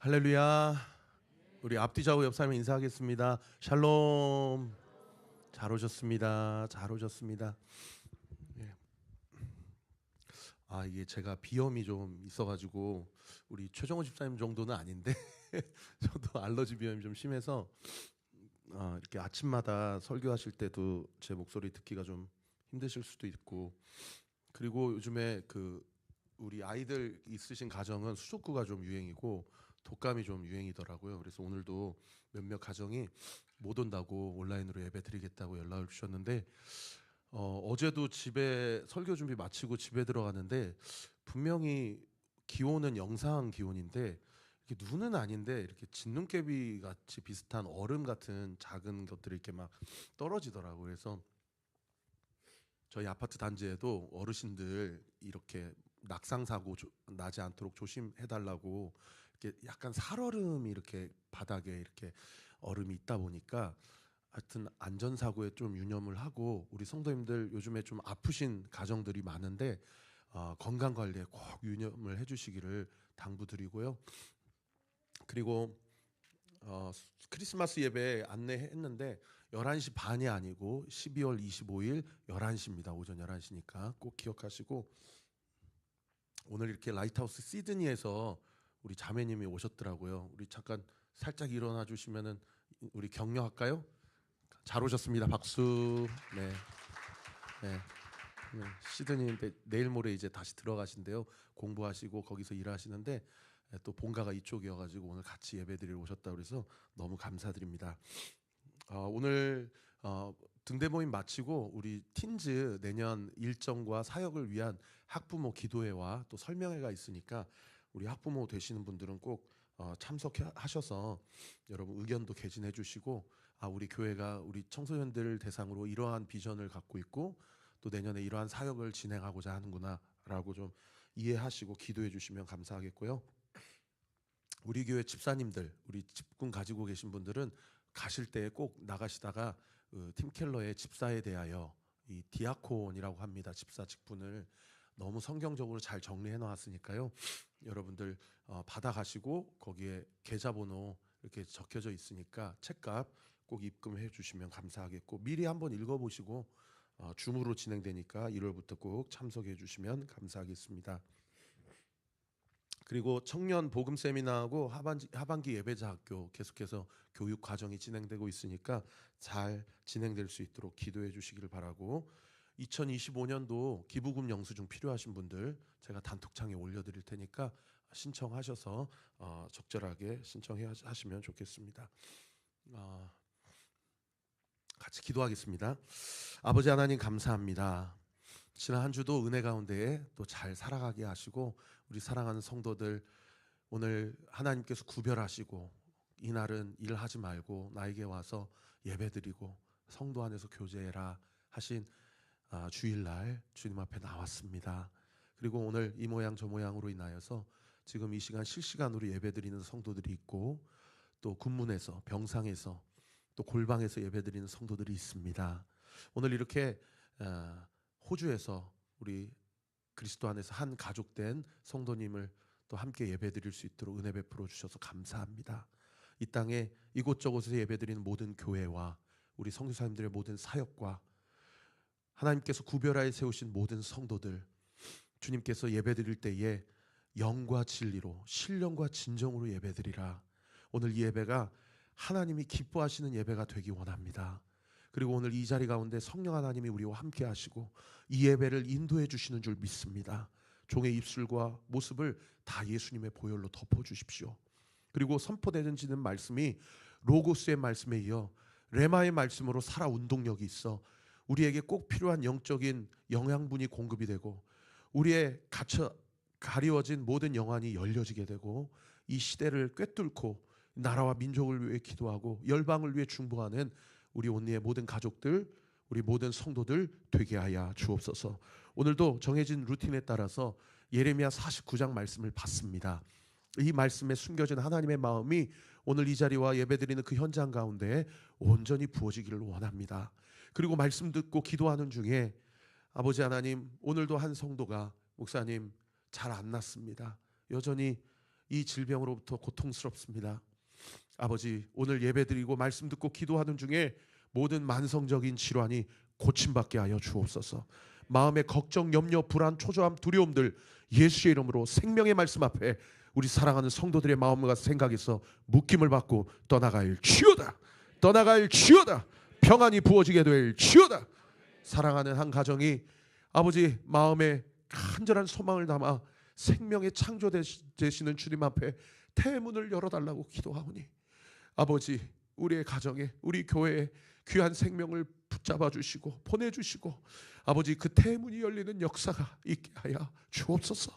할렐루야. 우리 앞뒤 좌우 옆 사람 인사하겠습니다. 샬롬. 잘 오셨습니다. 잘 오셨습니다. 예. 이게 제가 비염이 좀 있어가지고 우리 최정호 집사님 정도는 아닌데 저도 알러지 비염이 좀 심해서 이렇게 아침마다 설교하실 때도 제 목소리 듣기가 좀 힘드실 수도 있고, 그리고 요즘에 우리 아이들 있으신 가정은 수족구가 좀 유행이고 독감이 좀 유행이더라고요. 그래서 오늘도 몇몇 가정이 못 온다고 온라인으로 예배 드리겠다고 연락을 주셨는데, 어제도 집에 설교 준비 마치고 집에 들어갔는데 분명히 기온은 영상 기온인데 이렇게 눈은 아닌데 이렇게 진눈깨비 같이 비슷한 얼음 같은 작은 것들이 이렇게 막 떨어지더라고요. 그래서 저희 아파트 단지에도 어르신들 이렇게 낙상 사고 나지 않도록 조심해 달라고 이렇게 약간 살얼음이 이렇게 바닥에 이렇게 얼음이 있다 보니까 하여튼 안전사고에 좀 유념을 하고, 우리 성도님들 요즘에 좀 아프신 가정들이 많은데 건강 관리에 꼭 유념을 해주시기를 당부드리고요. 그리고 크리스마스 예배 안내했는데 11시 반이 아니고 12월 25일 11시입니다. 오전 11시니까 꼭 기억하시고, 오늘 이렇게 라이트하우스 시드니에서 우리 자매님이 오셨더라고요. 우리 잠깐 살짝 일어나 주시면은 우리 격려할까요? 잘 오셨습니다. 박수. 네. 네. 네. 시드니인데 내일 모레 이제 다시 들어가신대요. 공부하시고 거기서 일하시는데 또 본가가 이쪽이어가지고 오늘 같이 예배드리러 오셨다 그래서 너무 감사드립니다. 오늘 등대 모임 마치고 우리 틴즈 내년 일정과 사역을 위한 학부모 기도회와 또 설명회가 있으니까 우리 학부모 되시는 분들은 꼭 참석하셔서 여러분 의견도 개진해 주시고, 우리 교회가 우리 청소년들 대상으로 이러한 비전을 갖고 있고 또 내년에 이러한 사역을 진행하고자 하는구나라고 좀 이해하시고 기도해 주시면 감사하겠고요. 우리 교회 집사님들, 우리 집군 가지고 계신 분들은 가실 때 꼭 나가시다가 팀 켈러의 집사에 대하여 이 디아콘이라고 합니다. 집사 직분을 너무 성경적으로 잘 정리해 놨으니까요. 여러분들 받아가시고 거기에 계좌번호 이렇게 적혀져 있으니까 책값 꼭 입금해 주시면 감사하겠고, 미리 한번 읽어보시고 줌으로 진행되니까 1월부터 꼭 참석해 주시면 감사하겠습니다. 그리고 청년 복음 세미나하고 하반기 예배자 학교 계속해서 교육 과정이 진행되고 있으니까 잘 진행될 수 있도록 기도해 주시기를 바라고, 2025년도 기부금 영수증 필요하신 분들 제가 단톡창에 올려드릴 테니까 신청하셔서 적절하게 신청해 하시면 좋겠습니다. 같이 기도하겠습니다. 아버지 하나님 감사합니다. 지난 한 주도 은혜 가운데에 또 잘 살아가게 하시고, 우리 사랑하는 성도들 오늘 하나님께서 구별하시고 이날은 일하지 말고 나에게 와서 예배드리고 성도 안에서 교제해라 하신 주일날 주님 앞에 나왔습니다. 그리고 오늘 이 모양 저 모양으로 인하여서 지금 이 시간 실시간으로 예배드리는 성도들이 있고, 또 군문에서 병상에서 또 골방에서 예배드리는 성도들이 있습니다. 오늘 이렇게 호주에서 우리 그리스도 안에서 한 가족된 성도님을 또 함께 예배드릴 수 있도록 은혜 베풀어 주셔서 감사합니다. 이 땅에 이곳저곳에서 예배드리는 모든 교회와 우리 선교사님들의 모든 사역과 하나님께서 구별하여 세우신 모든 성도들, 주님께서 예배드릴 때에 영과 진리로 신령과 진정으로 예배드리라. 오늘 이 예배가 하나님이 기뻐하시는 예배가 되기 원합니다. 그리고 오늘 이 자리 가운데 성령 하나님이 우리와 함께 하시고 이 예배를 인도해 주시는 줄 믿습니다. 종의 입술과 모습을 다 예수님의 보혈로 덮어 주십시오. 그리고 선포되어지는 말씀이 로고스의 말씀에 이어 레마의 말씀으로 살아 운동력이 있어 우리에게 꼭 필요한 영적인 영양분이 공급이 되고 우리의 갇혀 가리워진 모든 영안이 열려지게 되고 이 시대를 꿰뚫고 나라와 민족을 위해 기도하고 열방을 위해 중보하는 우리 온리의 모든 가족들, 우리 모든 성도들 되게 하여 주옵소서. 오늘도 정해진 루틴에 따라서 예레미야 49장 말씀을 받습니다. 이 말씀에 숨겨진 하나님의 마음이 오늘 이 자리와 예배드리는 그 현장 가운데 온전히 부어지기를 원합니다. 그리고 말씀 듣고 기도하는 중에 아버지 하나님, 오늘도 한 성도가 목사님 잘 안 낫습니다. 여전히 이 질병으로부터 고통스럽습니다. 아버지, 오늘 예배드리고 말씀 듣고 기도하는 중에 모든 만성적인 질환이 고침받게 하여 주옵소서. 마음의 걱정, 염려, 불안, 초조함, 두려움들 예수의 이름으로 생명의 말씀 앞에 우리 사랑하는 성도들의 마음과 생각에서 묶임을 받고 떠나갈지어다. 떠나갈지어다. 평안이 부어지게 될지어다. 사랑하는 한 가정이 아버지 마음에 간절한 소망을 담아 생명의 창조되시는 주님 앞에 태문을 열어달라고 기도하오니 아버지, 우리의 가정에, 우리 교회에 귀한 생명을 붙잡아 주시고 보내주시고 아버지, 그 태문이 열리는 역사가 있게 하여 주옵소서.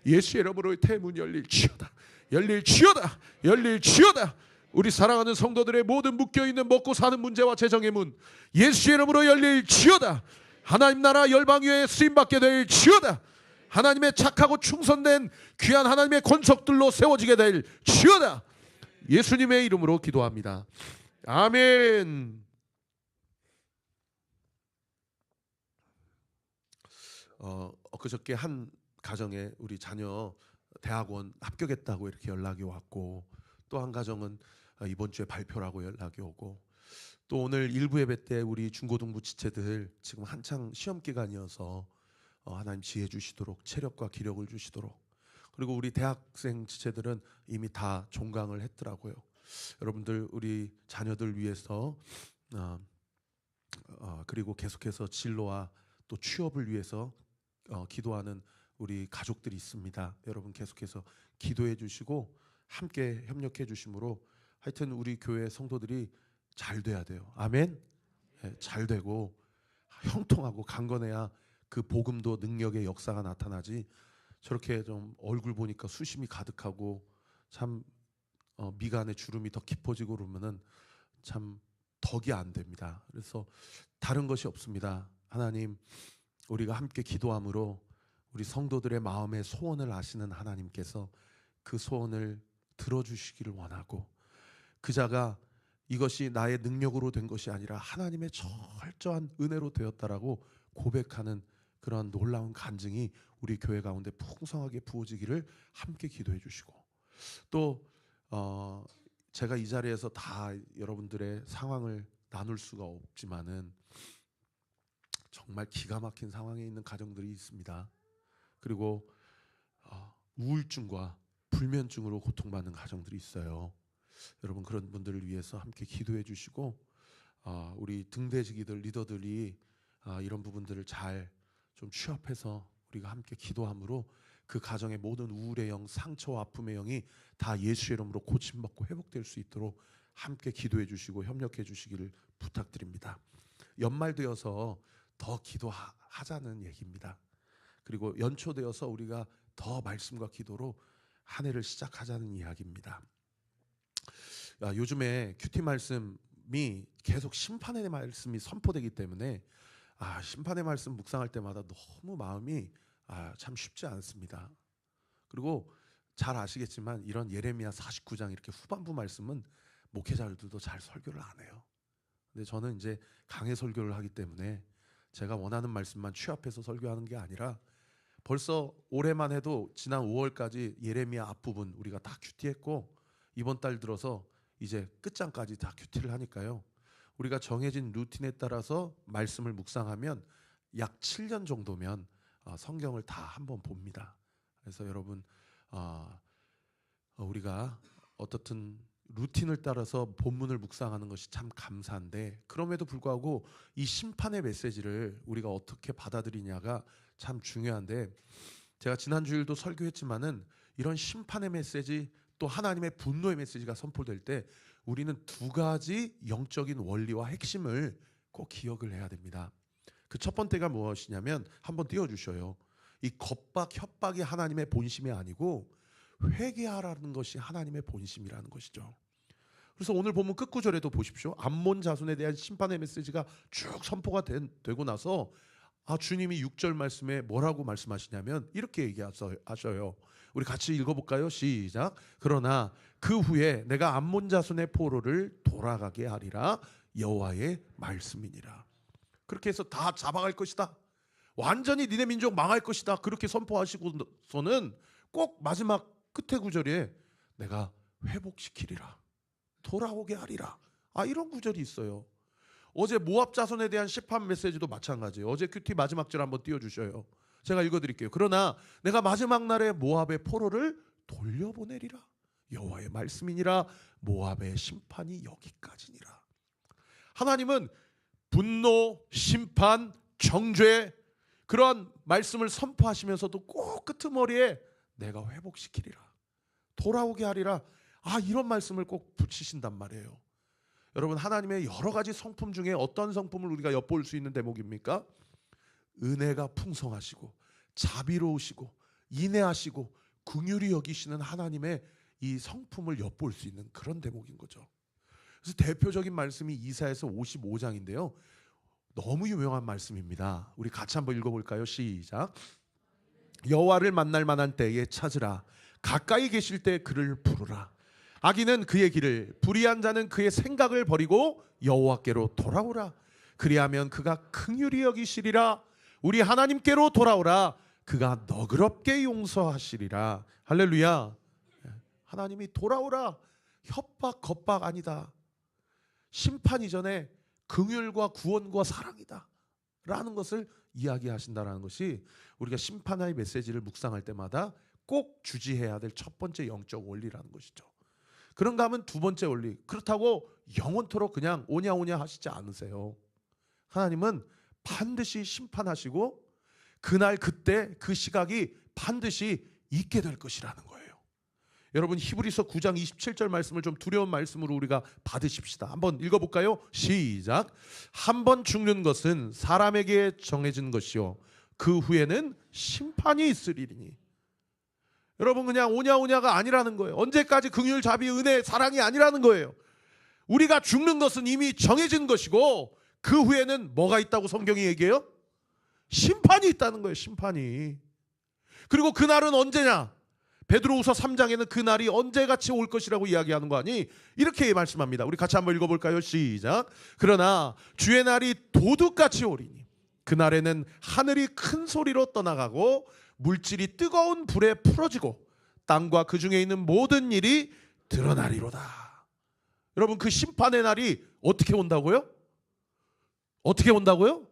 예수의 이름으로 태문이 열릴지어다. 열릴지어다. 열릴지어다. 우리 사랑하는 성도들의 모든 묶여있는 먹고 사는 문제와 재정의 문 예수의 이름으로 열릴지어다. 하나님 나라 열방 위에 쓰임받게 될지어다. 하나님의 착하고 충성된 귀한 하나님의 권속들로 세워지게 될지어다. 예수님의 이름으로 기도합니다. 아멘. 그저께 한 가정에 우리 자녀 대학원 합격했다고 이렇게 연락이 왔고, 또 한 가정은 이번 주에 발표라고 연락이 오고, 또 오늘 일부 예배 때 우리 중고등부 지체들 지금 한창 시험 기간이어서 하나님 지혜 주시도록, 체력과 기력을 주시도록, 그리고 우리 대학생 지체들은 이미 다 종강을 했더라고요. 여러분들 우리 자녀들 위해서 그리고 계속해서 진로와 또 취업을 위해서 기도하는 우리 가족들이 있습니다. 여러분 계속해서 기도해 주시고 함께 협력해 주심으로 하여튼 우리 교회 성도들이 잘 돼야 돼요. 아멘. 네, 잘 되고 형통하고 강건해야 그 복음도 능력의 역사가 나타나지, 저렇게 좀 얼굴 보니까 수심이 가득하고 참 미간에 주름이 더 깊어지고 그러면은 참 덕이 안 됩니다. 그래서 다른 것이 없습니다. 하나님, 우리가 함께 기도함으로 우리 성도들의 마음의 소원을 아시는 하나님께서 그 소원을 들어주시기를 원하고, 그 자가 이것이 나의 능력으로 된 것이 아니라 하나님의 철저한 은혜로 되었다라고 고백하는 그런 놀라운 간증이 우리 교회 가운데 풍성하게 부어지기를 함께 기도해 주시고, 또 제가 이 자리에서 다 여러분들의 상황을 나눌 수가 없지만은 정말 기가 막힌 상황에 있는 가정들이 있습니다. 그리고 우울증과 불면증으로 고통받는 가정들이 있어요. 여러분 그런 분들을 위해서 함께 기도해 주시고, 우리 등대지기들 리더들이 이런 부분들을 잘 좀 취합해서 우리가 함께 기도함으로 그 가정의 모든 우울의 영, 상처와 아픔의 영이 다 예수의 이름으로 고침받고 회복될 수 있도록 함께 기도해 주시고 협력해 주시기를 부탁드립니다. 연말되어서 더 기도하자는 얘기입니다. 그리고 연초되어서 우리가 더 말씀과 기도로 한 해를 시작하자는 이야기입니다. 요즘에 큐티 말씀이 계속 심판의 말씀이 선포되기 때문에 심판의 말씀 묵상할 때마다 너무 마음이 참 쉽지 않습니다. 그리고 잘 아시겠지만 이런 예레미야 49장 이렇게 후반부 말씀은 목회자들도 잘 설교를 안 해요. 근데 저는 이제 강해 설교를 하기 때문에 제가 원하는 말씀만 취합해서 설교하는 게 아니라, 벌써 올해만 해도 지난 5월까지 예레미야 앞부분 우리가 다 큐티했고, 이번 달 들어서 이제 끝장까지 다 큐티를 하니까요, 우리가 정해진 루틴에 따라서 말씀을 묵상하면 약 7년 정도면 성경을 다 한번 봅니다. 그래서 여러분 우리가 어떻든 루틴을 따라서 본문을 묵상하는 것이 참 감사한데, 그럼에도 불구하고 이 심판의 메시지를 우리가 어떻게 받아들이냐가 참 중요한데, 제가 지난 주일도 설교했지만은 이런 심판의 메시지 또 하나님의 분노의 메시지가 선포될 때 우리는 두 가지 영적인 원리와 핵심을 꼭 기억을 해야 됩니다. 그 첫 번째가 무엇이냐면, 한번 띄워주셔요. 이 겁박, 협박이 하나님의 본심이 아니고 회개하라는 것이 하나님의 본심이라는 것이죠. 그래서 오늘 본문 끝구절에도 보십시오. 암몬 자손에 대한 심판의 메시지가 쭉 선포가 되고 나서 주님이 6절 말씀에 뭐라고 말씀하시냐면 이렇게 얘기하셔요. 우리 같이 읽어볼까요? 시작. 그러나 그 후에 내가 암몬 자손의 포로를 돌아가게 하리라, 여호와의 말씀이니라. 그렇게 해서 다 잡아갈 것이다, 완전히 니네 민족 망할 것이다, 그렇게 선포하시고서는 꼭 마지막 끝에 구절에 내가 회복시키리라. 돌아오게 하리라. 이런 구절이 있어요. 어제 모압 자손에 대한 심판 메시지도 마찬가지예요. 어제 큐티 마지막 절 한번 띄워주셔요. 제가 읽어드릴게요. 그러나 내가 마지막 날에 모압의 포로를 돌려보내리라. 여호와의 말씀이니라. 모압의 심판이 여기까지니라. 하나님은 분노, 심판, 정죄 그런 말씀을 선포하시면서도 꼭 끄트머리에 내가 회복시키리라. 돌아오게 하리라. 이런 말씀을 꼭 붙이신단 말이에요. 여러분, 하나님의 여러 가지 성품 중에 어떤 성품을 우리가 엿볼 수 있는 대목입니까? 은혜가 풍성하시고 자비로우시고 인애하시고 긍휼히 여기시는 하나님의 이 성품을 엿볼 수 있는 그런 대목인 거죠. 그래서 대표적인 말씀이 이사야서 55장인데요. 너무 유명한 말씀입니다. 우리 같이 한번 읽어볼까요? 시작. 여호와를 만날 만한 때에 찾으라. 가까이 계실 때 그를 부르라. 악인은 그의 길을, 불의한 자는 그의 생각을 버리고 여호와께로 돌아오라. 그리하면 그가 긍휼히 여기시리라. 우리 하나님께로 돌아오라. 그가 너그럽게 용서하시리라. 할렐루야. 하나님이 돌아오라. 협박, 겁박 아니다. 심판 이전에 긍휼과 구원과 사랑이다 라는 것을 이야기하신다는 것이 우리가 심판의 메시지를 묵상할 때마다 꼭 주지해야 될 첫 번째 영적 원리라는 것이죠. 그런가 하면 두 번째 원리, 그렇다고 영원토록 그냥 오냐 오냐 하시지 않으세요. 하나님은 반드시 심판하시고 그날 그때 그 시각이 반드시 있게 될 것이라는 거예요. 여러분, 히브리서 9장 27절 말씀을 좀 두려운 말씀으로 우리가 받으십시다. 한번 읽어볼까요? 시작. 한 번 죽는 것은 사람에게 정해진 것이요 그 후에는 심판이 있으리니. 여러분, 그냥 오냐 오냐가 아니라는 거예요. 언제까지 긍휼, 자비, 은혜, 사랑이 아니라는 거예요. 우리가 죽는 것은 이미 정해진 것이고 그 후에는 뭐가 있다고 성경이 얘기해요? 심판이 있다는 거예요. 심판이. 그리고 그날은 언제냐? 베드로후서 3장에는 그날이 언제같이 올 것이라고 이야기하는 거 아니? 이렇게 말씀합니다. 우리 같이 한번 읽어볼까요? 시작. 그러나 주의 날이 도둑같이 오리니 그날에는 하늘이 큰 소리로 떠나가고 물질이 뜨거운 불에 풀어지고 땅과 그 중에 있는 모든 일이 드러나리로다. 여러분, 그 심판의 날이 어떻게 온다고요? 어떻게 온다고요?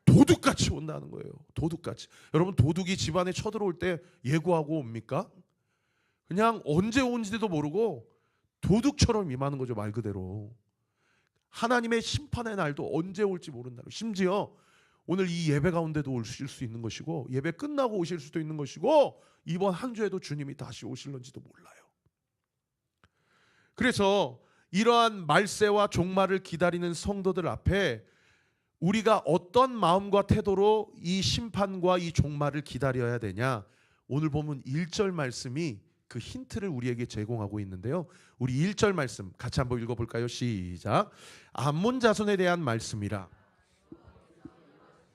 도둑같이 온다는 거예요. 도둑같이. 여러분, 도둑이 집안에 쳐들어올 때 예고하고 옵니까? 그냥 언제 온지도 모르고 도둑처럼 임하는 거죠. 말 그대로. 하나님의 심판의 날도 언제 올지 모른다고. 심지어 오늘 이 예배 가운데도 오실 수 있는 것이고 예배 끝나고 오실 수도 있는 것이고 이번 한 주에도 주님이 다시 오실런지도 몰라요. 그래서 이러한 말세와 종말을 기다리는 성도들 앞에 우리가 어떤 마음과 태도로 이 심판과 이 종말을 기다려야 되냐? 오늘 보면 1절 말씀이 그 힌트를 우리에게 제공하고 있는데요. 우리 1절 말씀 같이 한번 읽어볼까요? 시작. 암몬 자손에 대한 말씀이라.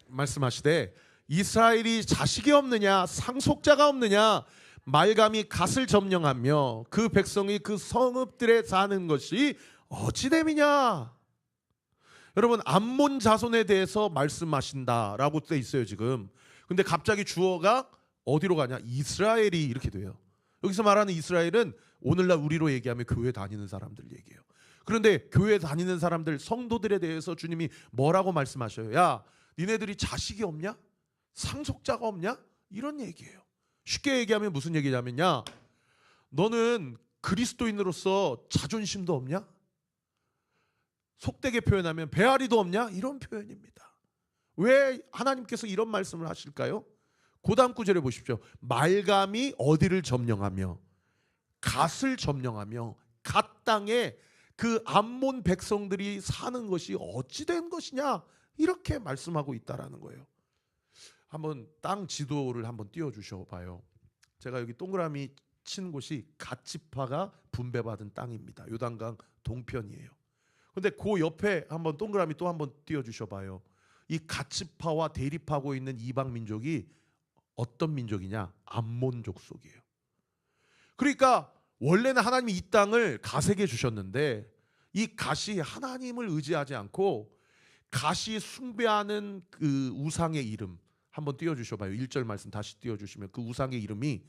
말씀하시되 이스라엘이 자식이 없느냐 상속자가 없느냐 말감이 갓을 점령하며 그 백성이 그 성읍들에 사는 것이 어찌됨이냐. 여러분, 암몬 자손에 대해서 말씀하신다라고 돼 있어요 지금. 근데 갑자기 주어가 어디로 가냐? 이스라엘이 이렇게 돼요. 여기서 말하는 이스라엘은 오늘날 우리로 얘기하면 교회 다니는 사람들 얘기해요. 그런데 교회 다니는 사람들, 성도들에 대해서 주님이 뭐라고 말씀하셔요? 야, 니네들이 자식이 없냐? 상속자가 없냐? 이런 얘기예요. 쉽게 얘기하면 무슨 얘기냐면요, 너는 그리스도인으로서 자존심도 없냐? 속되게 표현하면 배앓이도 없냐? 이런 표현입니다. 왜 하나님께서 이런 말씀을 하실까요? 그 다음 구절에 보십시오. 말감이 어디를 점령하며 갓을 점령하며 갓 땅에 그 암몬 백성들이 사는 것이 어찌 된 것이냐, 이렇게 말씀하고 있다라는 거예요. 한번 땅 지도를 한번 띄워주셔 봐요. 제가 여기 동그라미 친 곳이 갓 지파가 분배받은 땅입니다. 요단강 동편이에요. 근데 그 옆에 한번 동그라미 또 한번 띄워주셔 봐요. 이 갓 지파와 대립하고 있는 이방 민족이 어떤 민족이냐? 암몬 족속이에요. 그러니까 원래는 하나님이 이 땅을 갓에게 주셨는데 이 갓이 하나님을 의지하지 않고 갓이 숭배하는 그 우상의 이름 한번 띄워주셔봐요. 1절 말씀 다시 띄워주시면 그 우상의 이름이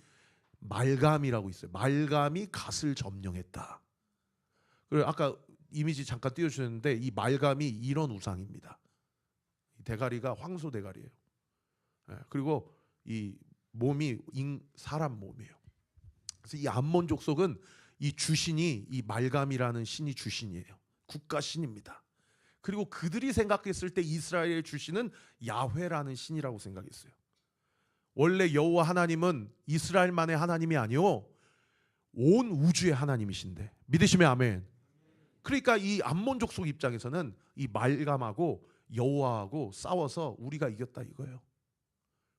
말감이라고 있어요. 말감이 갓을 점령했다. 그리고 아까 이미지 잠깐 띄워주셨는데 이 말감이 이런 우상입니다. 대가리가 황소 대가리예요. 그리고 이 몸이 사람 몸이에요. 그래서 이 암몬 족속은 이 주신이 이 말감이라는 신이 주신이에요. 국가 신입니다. 그리고 그들이 생각했을 때 이스라엘의 주신은 야훼라는 신이라고 생각했어요. 원래 여호와 하나님은 이스라엘만의 하나님이 아니요 온 우주의 하나님이신데, 믿으시면 아멘. 그러니까 이 암몬 족속 입장에서는 이 말감하고 여호와하고 싸워서 우리가 이겼다 이거예요.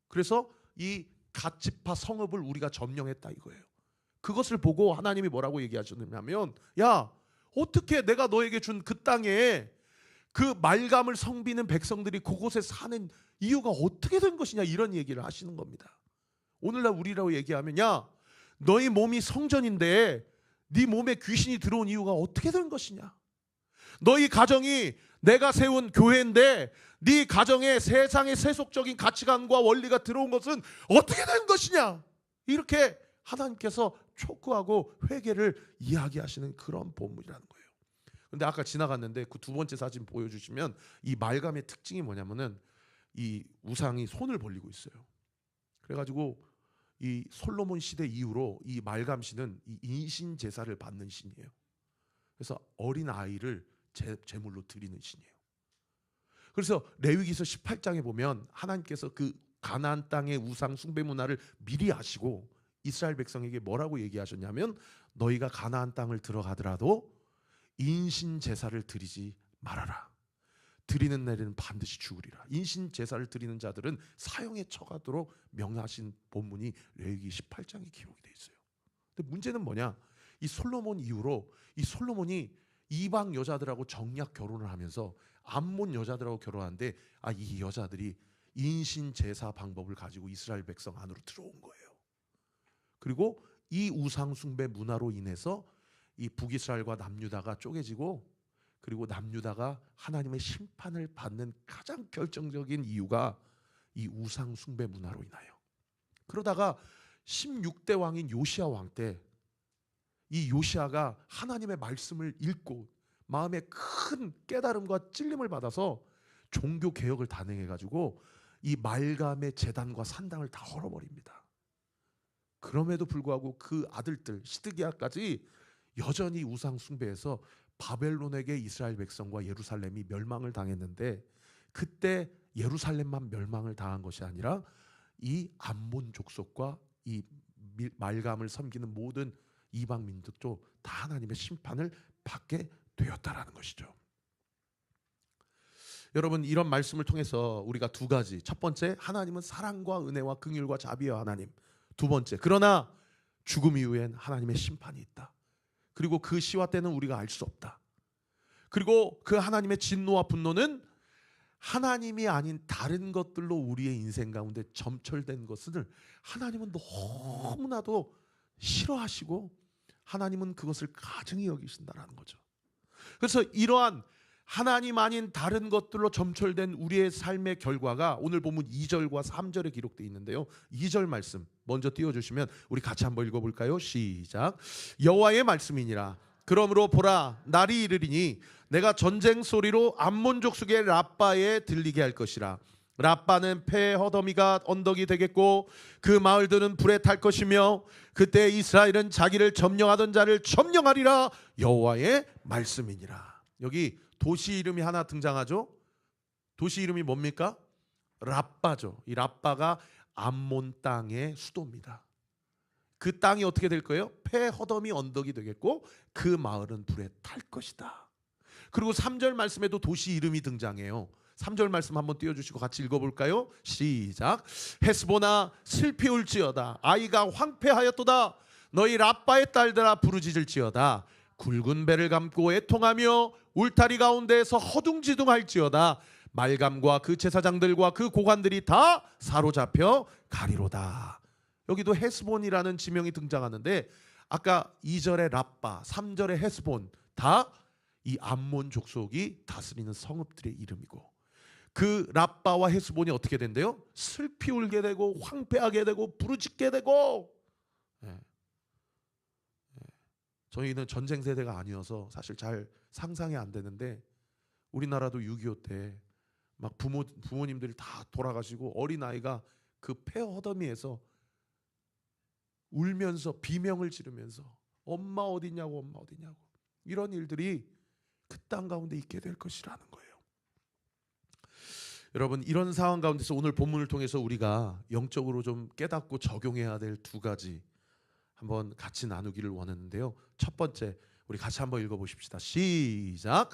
그래서 이 갓지파 성읍을 우리가 점령했다 이거예요. 그것을 보고 하나님이 뭐라고 얘기하셨냐면, 야, 어떻게 내가 너에게 준 그 땅에 그 말감을 섬기는 백성들이 그곳에 사는 이유가 어떻게 된 것이냐, 이런 얘기를 하시는 겁니다. 오늘날 우리라고 얘기하면, 야, 너희 몸이 성전인데 네 몸에 귀신이 들어온 이유가 어떻게 된 것이냐, 너희 가정이 내가 세운 교회인데 네 가정에 세상의 세속적인 가치관과 원리가 들어온 것은 어떻게 된 것이냐, 이렇게 하나님께서 촉구하고 회개를 이야기하시는 그런 본문이라는 거예요. 근데 아까 지나갔는데 그 두 번째 사진 보여주시면 이 말감의 특징이 뭐냐면은 이 우상이 손을 벌리고 있어요. 그래가지고 이 솔로몬 시대 이후로 이 말감 신은 이 인신 제사를 받는 신이에요. 그래서 어린 아이를 제물로 드리는 신이에요. 그래서 레위기서 18장에 보면 하나님께서 그 가나안 땅의 우상 숭배 문화를 미리 아시고 이스라엘 백성에게 뭐라고 얘기하셨냐면, 너희가 가나안 땅을 들어가더라도 인신 제사를 드리지 말아라. 드리는 날에는 반드시 죽으리라. 인신 제사를 드리는 자들은 사형에 처하도록 명하신 본문이 레위기 18장에 기록이 돼 있어요. 근데 문제는 뭐냐? 이 솔로몬 이후로 이 솔로몬이 이방 여자들하고 정략 결혼을 하면서 암몬 여자들하고 결혼하는데, 이 여자들이 인신 제사 방법을 가지고 이스라엘 백성 안으로 들어온 거예요. 그리고 이 우상 숭배 문화로 인해서 이 북이스라엘과 남유다가 쪼개지고, 그리고 남유다가 하나님의 심판을 받는 가장 결정적인 이유가 이 우상 숭배 문화로 인하여. 그러다가 16대 왕인 요시야 왕 때 이 요시야가 하나님의 말씀을 읽고 마음에 큰 깨달음과 찔림을 받아서 종교 개혁을 단행해가지고 이 말감의 제단과 산당을 다 헐어버립니다. 그럼에도 불구하고 그 아들들 시드기야까지 여전히 우상 숭배해서 바벨론에게 이스라엘 백성과 예루살렘이 멸망을 당했는데, 그때 예루살렘만 멸망을 당한 것이 아니라 이 암몬 족속과 이 말감을 섬기는 모든 이방 민족도 다 하나님의 심판을 받게 되었다라는 것이죠. 여러분, 이런 말씀을 통해서 우리가 두 가지, 첫 번째, 하나님은 사랑과 은혜와 긍휼과 자비의 하나님. 두 번째, 그러나 죽음 이후엔 하나님의 심판이 있다. 그리고 그 시와 때는 우리가 알 수 없다. 그리고 그 하나님의 진노와 분노는 하나님이 아닌 다른 것들로 우리의 인생 가운데 점철된 것을 하나님은 너무나도 싫어하시고 하나님은 그것을 가증히 여기신다라는 거죠. 그래서 이러한 하나님 아닌 다른 것들로 점철된 우리의 삶의 결과가 오늘 보면 2절과 3절에 기록되어 있는데요. 2절 말씀 먼저 띄워주시면 우리 같이 한번 읽어볼까요? 시작. 여호와의 말씀이니라. 그러므로 보라, 날이 이르리니 내가 전쟁 소리로 암몬 족속의 라빠에 들리게 할 것이라. 라빠는 폐 허더미가 언덕이 되겠고 그 마을들은 불에 탈 것이며 그때 이스라엘은 자기를 점령하던 자를 점령하리라. 여호와의 말씀이니라. 여기 도시 이름이 하나 등장하죠. 도시 이름이 뭡니까? 라빠죠. 이 라빠가 암몬 땅의 수도입니다. 그 땅이 어떻게 될 거예요? 폐 허더미 언덕이 되겠고 그 마을은 불에 탈 것이다. 그리고 3절 말씀에도 도시 이름이 등장해요. 3절 말씀 한번 띄워주시고 같이 읽어볼까요? 시작. 헤스보나 슬피 울지어다. 아이가 황폐하였도다. 너희 라빠의 딸들아 부르짖을지어다. 굵은 배를 감고 애통하며 울타리 가운데에서 허둥지둥할지어다. 말감과 그 제사장들과 그 고관들이 다 사로잡혀 가리로다. 여기도 헤스본이라는 지명이 등장하는데 아까 2절의 라빠, 3절의 헤스본 다 이 암몬 족속이 다스리는 성읍들의 이름이고, 그 라빠와 헤스본이 어떻게 된대요? 슬피 울게 되고 황폐하게 되고 부르짖게 되고 예. 저희는 전쟁 세대가 아니어서 사실 잘 상상이 안 되는데 우리나라도 6.25 때 막 부모님들이 다 돌아가시고 어린아이가 그 폐허 허더미에서 울면서 비명을 지르면서 엄마 어디냐고 엄마 어디냐고 이런 일들이 그 땅 가운데 있게 될 것이라는 거예요. 여러분 이런 상황 가운데서 오늘 본문을 통해서 우리가 영적으로 좀 깨닫고 적용해야 될 두 가지 한번 같이 나누기를 원하는데요. 첫 번째 우리 같이 한번 읽어보십시다. 시작.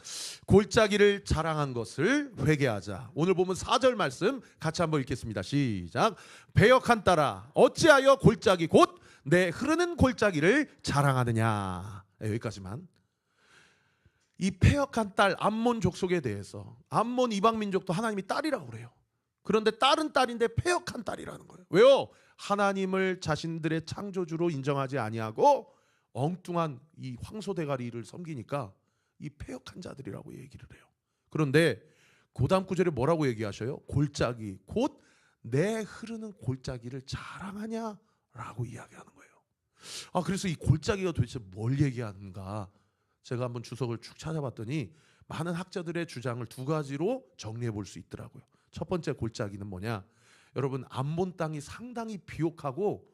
골짜기를 자랑한 것을 회개하자. 오늘 보면 4절 말씀 같이 한번 읽겠습니다. 시작. 배역한 딸아 어찌하여 골짜기 곧 내 흐르는 골짜기를 자랑하느냐. 여기까지만. 이 패역한 딸 암몬 족속에 대해서 암몬 이방 민족도 하나님이 딸이라고 그래요. 그런데 딸은 딸인데 패역한 딸이라는 거예요. 왜요? 하나님을 자신들의 창조주로 인정하지 아니하고 엉뚱한 이 황소대가리를 섬기니까 이 패역한 자들이라고 얘기를 해요. 그런데 고다음 구절에 뭐라고 얘기하셔요? 골짜기 곧 내 흐르는 골짜기를 자랑하냐라고 이야기하는 거예요. 그래서 이 골짜기가 도대체 뭘 얘기하는가? 제가 한번 주석을 쭉 찾아봤더니 많은 학자들의 주장을 두 가지로 정리해 볼 수 있더라고요. 첫 번째 골짜기는 뭐냐? 여러분 암몬 땅이 상당히 비옥하고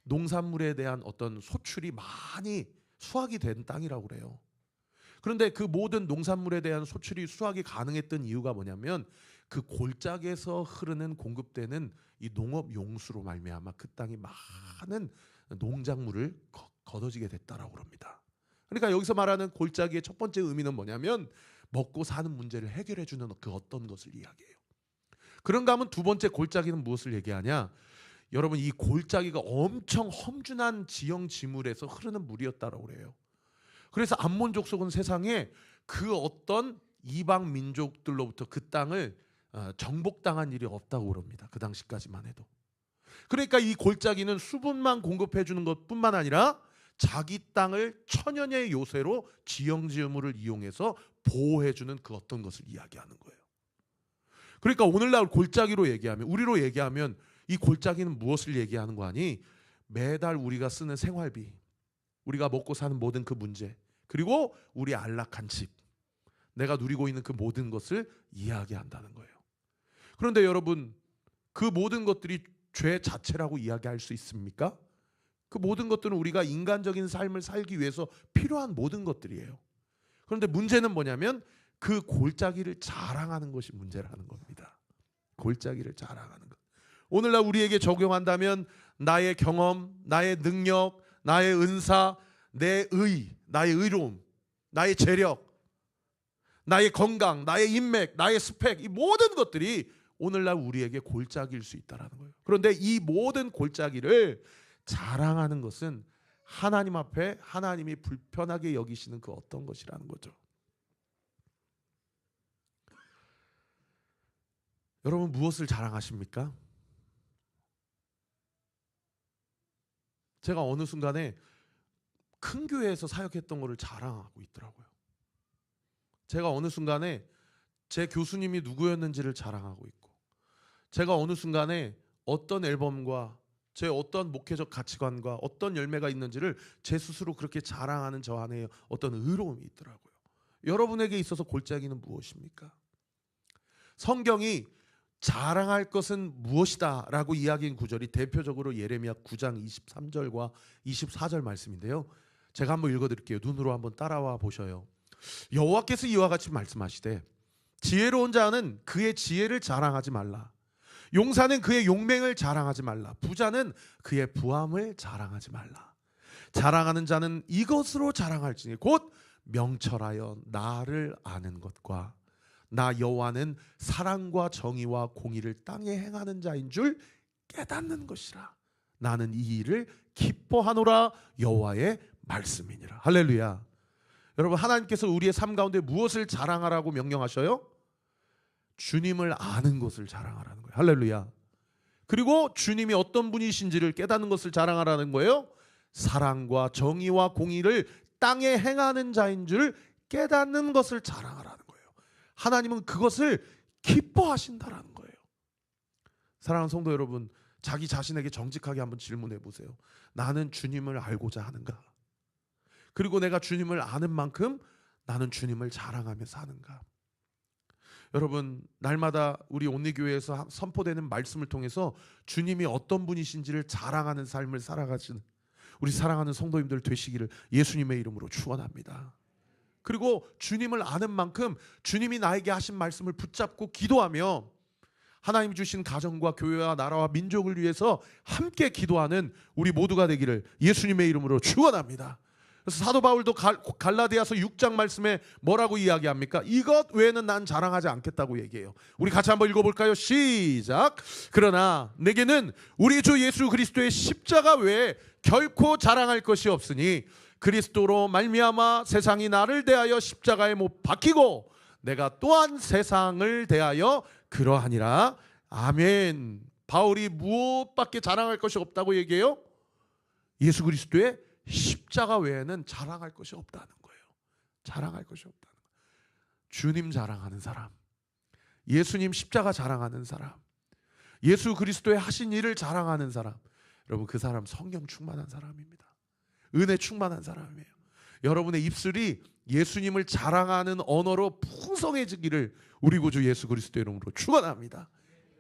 농산물에 대한 어떤 소출이 많이 수확이 된 땅이라고 그래요. 그런데 그 모든 농산물에 대한 소출이 수확이 가능했던 이유가 뭐냐면 그 골짜기에서 흐르는 공급되는 이 농업 용수로 말미암아 그 땅이 많은 농작물을 거둬지게 됐다라고 합니다. 그러니까 여기서 말하는 골짜기의 첫 번째 의미는 뭐냐면 먹고 사는 문제를 해결해 주는 그 어떤 것을 이야기해요. 그런가 하면 두 번째 골짜기는 무엇을 얘기하냐? 여러분 이 골짜기가 엄청 험준한 지형 지물에서 흐르는 물이었다라고 그래요. 그래서 암몬 족속은 세상에 그 어떤 이방 민족들로부터 그 땅을 정복당한 일이 없다고 그럽니다. 그 당시까지만 해도. 그러니까 이 골짜기는 수분만 공급해 주는 것뿐만 아니라 자기 땅을 천연의 요새로 지형 지물을 이용해서 보호해 주는 그 어떤 것을 이야기하는 거예요. 그러니까 오늘날 골짜기로 얘기하면 우리로 얘기하면 이 골짜기는 무엇을 얘기하는 거 아니? 매달 우리가 쓰는 생활비, 우리가 먹고 사는 모든 그 문제, 그리고 우리 안락한 집, 내가 누리고 있는 그 모든 것을 이야기한다는 거예요. 그런데 여러분 그 모든 것들이 죄 자체라고 이야기할 수 있습니까? 그 모든 것들은 우리가 인간적인 삶을 살기 위해서 필요한 모든 것들이에요. 그런데 문제는 뭐냐면 그 골짜기를 자랑하는 것이 문제라는 겁니다. 골짜기를 자랑하는 것. 오늘날 우리에게 적용한다면 나의 경험, 나의 능력, 나의 은사, 내 나의 의로움, 나의 재력, 나의 건강, 나의 인맥, 나의 스펙, 이 모든 것들이 오늘날 우리에게 골짜기일 수 있다는 거예요. 그런데 이 모든 골짜기를 자랑하는 것은 하나님 앞에 하나님이 불편하게 여기시는 그 어떤 것이라는 거죠. 여러분 무엇을 자랑하십니까? 제가 어느 순간에 큰 교회에서 사역했던 것을 자랑하고 있더라고요. 제가 어느 순간에 제 교수님이 누구였는지를 자랑하고 있고, 제가 어느 순간에 어떤 앨범과 제 어떤 목회적 가치관과 어떤 열매가 있는지를 제 스스로 그렇게 자랑하는 저 안에 어떤 의로움이 있더라고요. 여러분에게 있어서 골짜기는 무엇입니까? 성경이 자랑할 것은 무엇이다 라고 이야기한 구절이 대표적으로 예레미야 9장 23절과 24절 말씀인데요. 제가 한번 읽어드릴게요. 눈으로 한번 따라와 보셔요. 여호와께서 이와 같이 말씀하시되 지혜로운 자는 그의 지혜를 자랑하지 말라. 용사는 그의 용맹을 자랑하지 말라. 부자는 그의 부함을 자랑하지 말라. 자랑하는 자는 이것으로 자랑할지니 곧 명철하여 나를 아는 것과 나 여호와는 사랑과 정의와 공의를 땅에 행하는 자인 줄 깨닫는 것이라. 나는 이 일을 기뻐하노라. 여호와의 말씀이니라. 할렐루야. 여러분 하나님께서 우리의 삶 가운데 무엇을 자랑하라고 명령하셔요? 주님을 아는 것을 자랑하라는 거예요. 할렐루야. 그리고 주님이 어떤 분이신지를 깨닫는 것을 자랑하라는 거예요. 사랑과 정의와 공의를 땅에 행하는 자인 줄 깨닫는 것을 자랑하라는 거예요. 하나님은 그것을 기뻐하신다라는 거예요. 사랑하는 성도 여러분, 자기 자신에게 정직하게 한번 질문해 보세요. 나는 주님을 알고자 하는가? 그리고 내가 주님을 아는 만큼 나는 주님을 자랑하며 사는가? 여러분, 날마다 우리 온리교회에서 선포되는 말씀을 통해서 주님이 어떤 분이신지를 자랑하는 삶을 살아가시는 우리 사랑하는 성도님들 되시기를 예수님의 이름으로 축원합니다. 그리고 주님을 아는 만큼 주님이 나에게 하신 말씀을 붙잡고 기도하며 하나님이 주신 가정과 교회와 나라와 민족을 위해서 함께 기도하는 우리 모두가 되기를 예수님의 이름으로 축원합니다. 그래서 사도 바울도 갈라디아서 6장 말씀에 뭐라고 이야기합니까? 이것 외에는 난 자랑하지 않겠다고 얘기해요. 우리 같이 한번 읽어볼까요? 시작. 그러나 내게는 우리 주 예수 그리스도의 십자가 외에 결코 자랑할 것이 없으니 그리스도로 말미암아 세상이 나를 대하여 십자가에 못 박히고 내가 또한 세상을 대하여 그러하니라. 아멘. 바울이 무엇밖에 자랑할 것이 없다고 얘기해요? 예수 그리스도의 십자가 외에는 자랑할 것이 없다는 거예요. 자랑할 것이 없다는 거예요. 주님 자랑하는 사람, 예수님 십자가 자랑하는 사람, 예수 그리스도의 하신 일을 자랑하는 사람, 여러분 그 사람 성령 충만한 사람입니다. 은혜 충만한 사람이에요. 여러분의 입술이 예수님을 자랑하는 언어로 풍성해지기를 우리 구주 예수 그리스도 이름으로 축원합니다.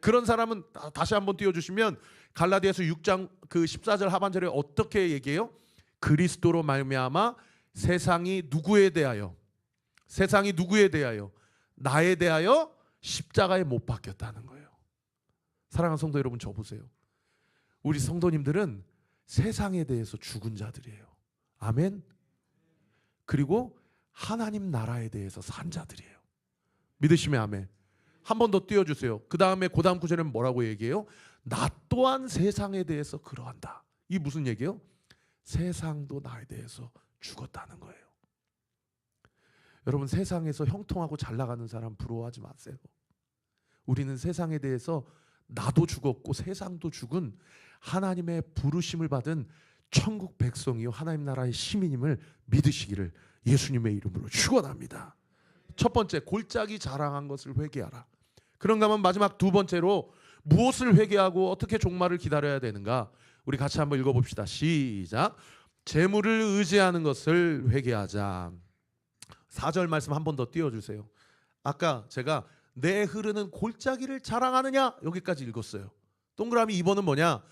그런 사람은 다시 한번 띄워주시면 갈라디아서 6장 그 14절 하반절에 어떻게 얘기해요? 그리스도로 말미암아 세상이 누구에 대하여 나에 대하여 십자가에 못 박혔다는 거예요. 사랑하는 성도 여러분, 저 보세요. 우리 성도님들은 세상에 대해서 죽은 자들이에요. 아멘. 그리고 하나님 나라에 대해서 산 자들이에요. 믿으시면 아멘. 한 번 더 띄워주세요. 그 다음에 그 다음 구절은 뭐라고 얘기해요? 나 또한 세상에 대해서 그러한다. 이 무슨 얘기예요? 세상도 나에 대해서 죽었다는 거예요. 여러분, 세상에서 형통하고 잘 나가는 사람 부러워하지 마세요. 우리는 세상에 대해서 나도 죽었고 세상도 죽은 하나님의 부르심을 받은 천국 백성이요 하나님 나라의 시민임을 믿으시기를 예수님의 이름으로 축원합니다. 첫 번째, 골짜기 자랑한 것을 회개하라. 그런가 하면 마지막 두 번째로 무엇을 회개하고 어떻게 종말을 기다려야 되는가? 우리 같이 한번 읽어봅시다. 시작. 재물을 의지하는 것을 회개하자. 4절 말씀 한 번 더 띄워주세요. 아까 제가 내 흐르는 골짜기를 자랑하느냐 여기까지 읽었어요. 동그라미 2번은 뭐냐?